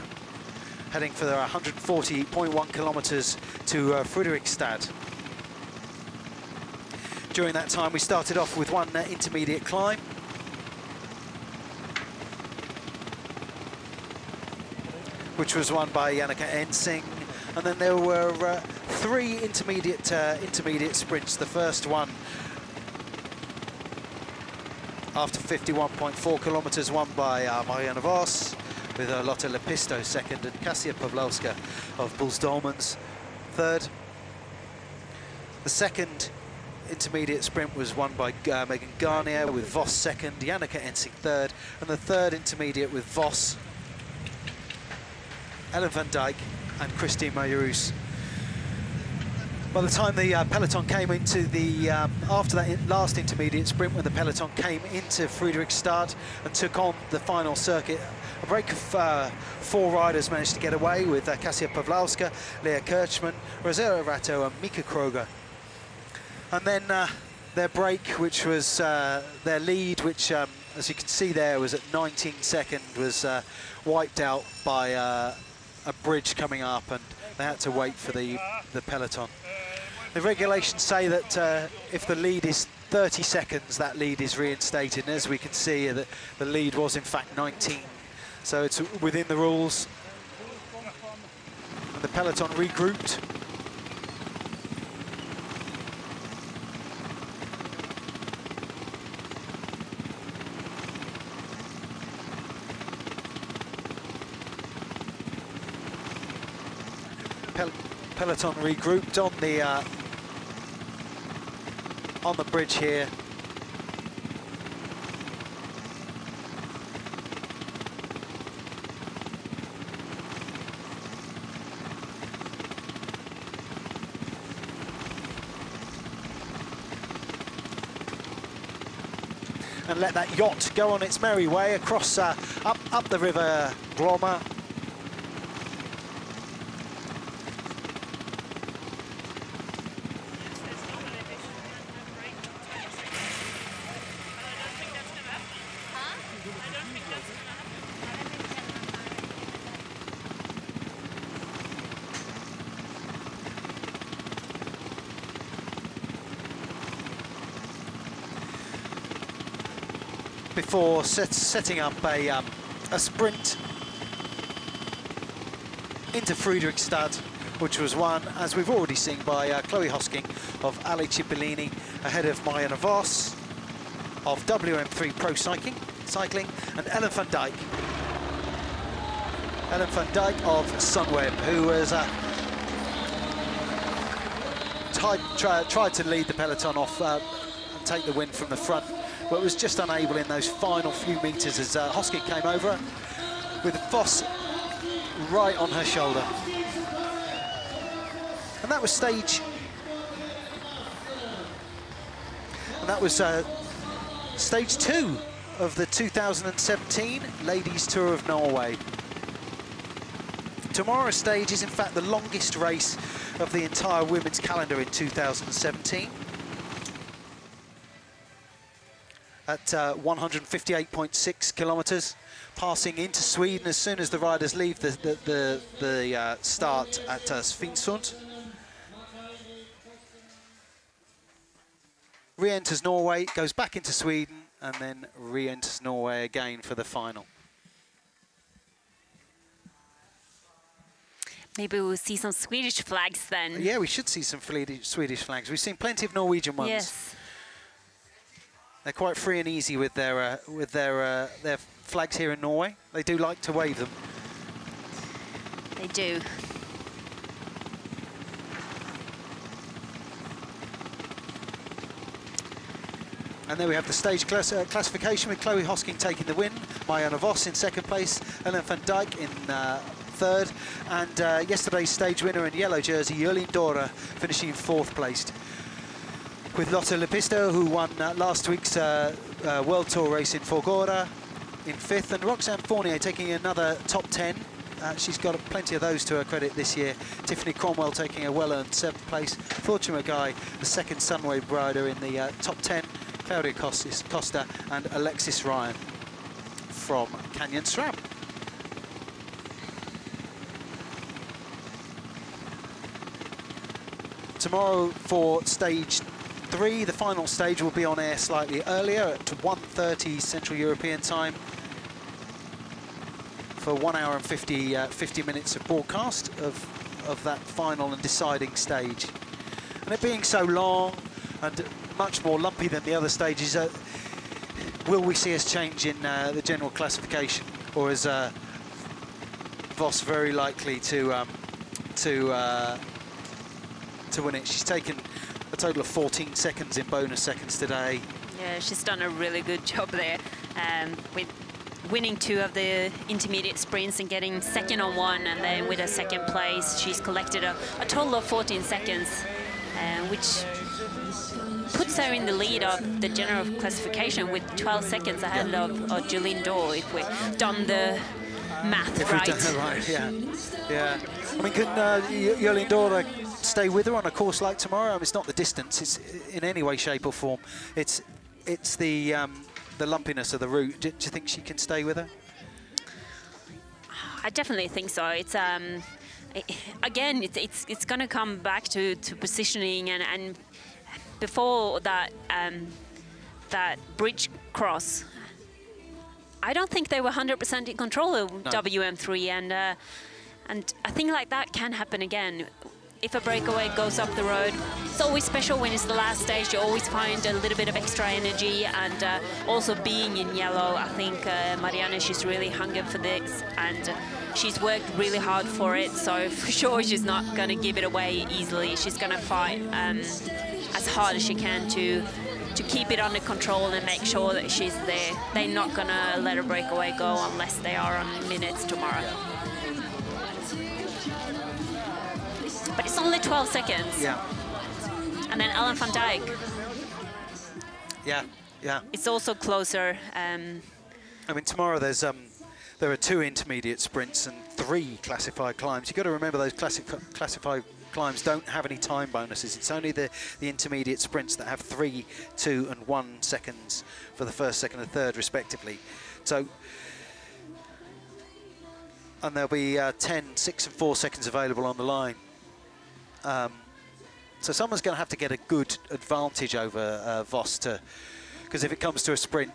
heading for their 140.1 kilometers to Friedrichstad. During that time, we started off with one intermediate climb. Which was won by Janneke Ensing, and then there were 3 intermediate sprints. The first one, after 51.4 kilometers, won by Marianne Voss, with Lotte Lepisto second, and Kasia Pawlowska of Bulls-Dolmans third. The second intermediate sprint was won by Megan Garnier, with Voss second, Janneke Ensing third, and the third intermediate with Voss, Ellen van Dijk and Christine Majerus. By the time the peloton came into the, after that last intermediate sprint, when the peloton came into Friedrichstad and took on the final circuit, a break of 4 riders managed to get away, with Kasia Pawlowska, Leah Kirchmann, Rosera Ratto and Mika Kroger. And then their break, which was their lead, which as you can see there was at 19 seconds, was wiped out by a bridge coming up, and they had to wait for the peloton. The regulations say that if the lead is 30 seconds, that lead is reinstated, and as we can see, the lead was in fact 19, so it's within the rules. And the peloton regrouped. Peloton regrouped on the bridge here. And let that yacht go on its merry way across up the river Glomma. Before setting up a sprint into Friedrichstad, which was won, as we've already seen, by Chloe Hosking of Ale Cipollini, ahead of Marianne Voss of WM3 Pro Cycling, and Ellen van Dijk. Ellen van Dijk of Sunweb, who was tried to lead the peloton off and take the win from the front, but was just unable in those final few metres as Hosking came over. with Voss right on her shoulder. And that was stage stage 2 of the 2017 Ladies Tour of Norway. Tomorrow's stage is in fact the longest race of the entire women's calendar in 2017. At 158.6 kilometres, passing into Sweden as soon as the riders leave the start at Svinesund. Re-enters Norway, goes back into Sweden, and then re-enters Norway again for the final. Maybe we'll see some Swedish flags then. Yeah, we should see some Swedish flags. We've seen plenty of Norwegian ones. Yes. They're quite free and easy with their flags here in Norway. They do like to wave them. They do. And then we have the stage classification with Chloe Hosking taking the win, Marianne Vos in second place, Ellen van Dijk in third, and yesterday's stage winner in yellow jersey, Jolien Dora, finishing in fourth place. With Lotte Lepisto, who won last week's World Tour race in Forgora, in fifth, and Roxanne Fournier taking another top 10. She's got plenty of those to her credit this year. Tiffany Cromwell taking a well-earned seventh place. Fortune Magai, the second Sunwave rider in the top 10. Claudia Costa and Alexis Ryan from Canyon SRAM. Tomorrow for stage 3, the final stage will be on air slightly earlier at 1:30 Central European time for 1 hour and 50 minutes of broadcast of that final and deciding stage. And it being so long and much more lumpy than the other stages, will we see us change in the general classification, or is Vos very likely to win it? She's taken a total of 14 seconds in bonus seconds today. Yeah, she's done a really good job there, with winning 2 of the intermediate sprints and getting second on 1, and then with a second place, she's collected a total of 14 seconds, which puts her in the lead of the general classification with 12 seconds ahead of Jolien Dora, if we've done the math right. We've done it right, yeah. I mean, can Jolien Dora stay with her on a course like tomorrow? I mean, it's not the distance, it's in any way, shape or form. It's the lumpiness of the route. Do you think she can stay with her? I definitely think so. It's again, it's going to come back to positioning, and before that that bridge cross, I don't think they were 100% in control of WM3, and I think like that can happen again. If a breakaway goes up the road, it's always special when it's the last stage. You always find a little bit of extra energy, and also being in yellow, I think Marianne, she's really hungered for this, and she's worked really hard for it, so for sure she's not going to give it away easily. She's going to fight as hard as she can to keep it under control and make sure that she's there. They're not going to let a breakaway go unless they are on minutes tomorrow. But it's only 12 seconds. Yeah. And then Ellen van Dijk. Yeah. It's also closer. I mean, tomorrow there are 2 intermediate sprints and 3 classified climbs. You've got to remember those classified climbs don't have any time bonuses. It's only the intermediate sprints that have 3, 2 and 1 seconds for the first, second and third respectively. So, and there'll be 10, 6 and 4 seconds available on the line. So someone's going to have to get a good advantage over Vos, because if it comes to a sprint,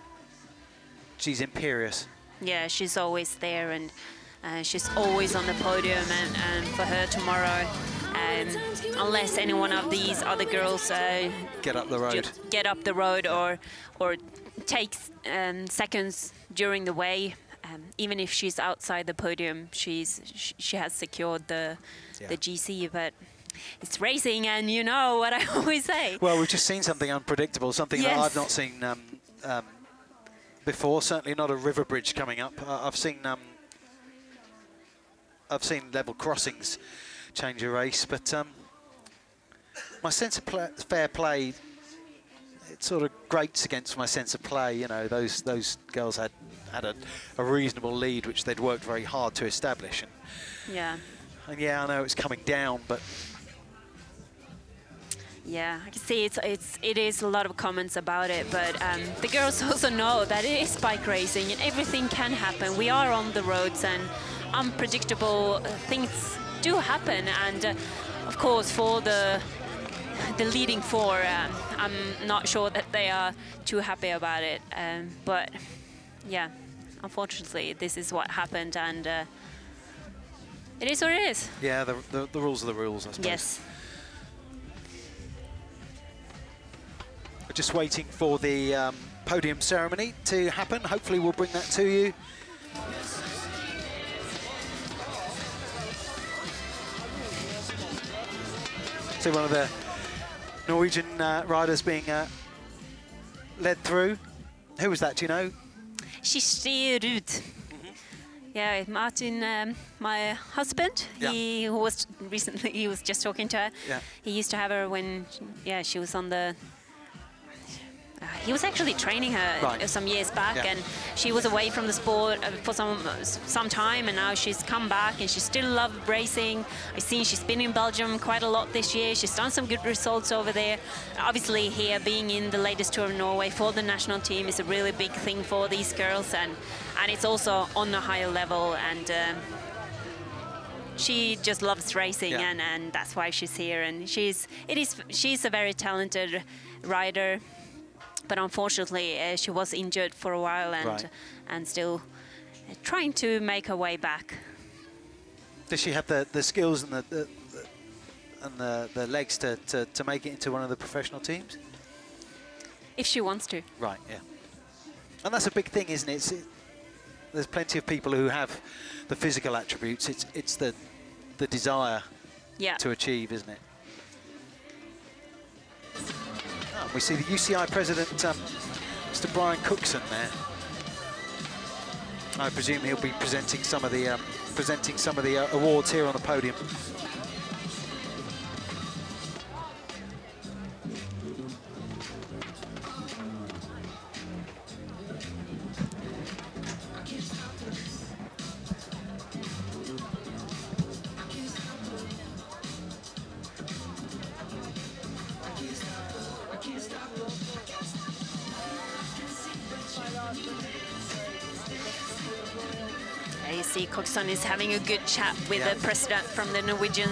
she's imperious. Yeah, she's always there, and she's always on the podium, and for her tomorrow, unless any one of these other girls get up the road, or takes seconds during the way, even if she's outside the podium, she has secured the GC. But it's racing, and you know what I always say. Well, we've just seen something unpredictable, something that I've not seen before. Certainly not a river bridge coming up. I've seen I've seen level crossings change a race, but my sense of fair play, it sort of grates against my sense of play. You know, those girls had a reasonable lead, which they'd worked very hard to establish. And yeah, I know it's coming down, but yeah, I can see it is a lot of comments about it, but the girls also know that it is bike racing and everything can happen. We are on the roads and unpredictable things do happen, and of course for the leading four, I'm not sure that they are too happy about it, but yeah, unfortunately this is what happened, and it is what it is. Yeah, the rules are the rules, I suppose. Yes. We're just waiting for the podium ceremony to happen. Hopefully we'll bring that to you. So one of the Norwegian riders being led through. Who was that, do you know? Kirsti Ruud. Yeah, Martin, my husband, he was just talking to her. Yeah. He used to have her when, she was on the, he was actually training her some years back, and she was away from the sport for some time, and now she's come back and she still loves racing. I've seen she's been in Belgium quite a lot this year. She's done some good results over there. Obviously here, being in the latest Tour of Norway for the national team is a really big thing for these girls, and it's also on a higher level, and she just loves racing, and that's why she's here, and she's a very talented rider. But unfortunately, she was injured for a while, and still trying to make her way back. Does she have the skills and the legs to make it into one of the professional teams? If she wants to. Right, yeah. And that's a big thing, isn't it? There's plenty of people who have the physical attributes. It's the desire to achieve, isn't it? We see the UCI president, Mr. Brian Cookson, there. I presume he'll be presenting some of the awards here on the podium. You see Cookson is having a good chat with the president from the Norwegian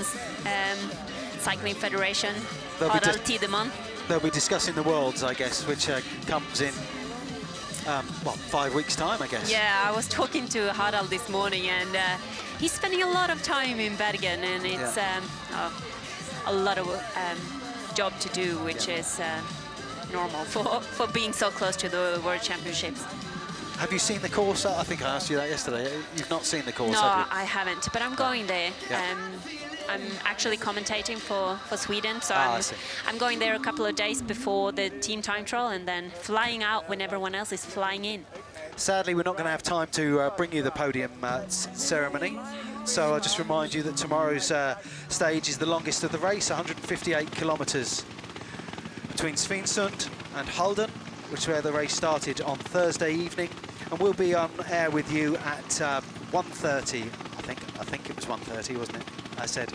Cycling Federation, Harald Tidemann. They'll be discussing the Worlds, I guess, which comes in, 5 weeks' time, I guess. Yeah, I was talking to Harald this morning, and he's spending a lot of time in Bergen, and it's a lot of job to do, which is normal for being so close to the World Championships. Have you seen the course? I think I asked you that yesterday. You've not seen the course, no, have you? I haven't, but I'm going there. I'm actually commentating for Sweden, so I'm going there a couple of days before the team time trial, and then flying out when everyone else is flying in. Sadly, we're not going to have time to bring you the podium ceremony, so I'll just remind you that tomorrow's stage is the longest of the race, 158 kilometres between Svinesund and Halden, which is where the race started on Thursday evening, and we'll be on air with you at 1:30. I think it was 1:30, wasn't it? I said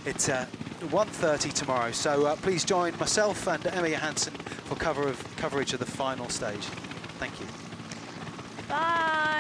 it's 1:30 tomorrow. So please join myself and Emma Johansson for coverage of the final stage. Thank you. Bye.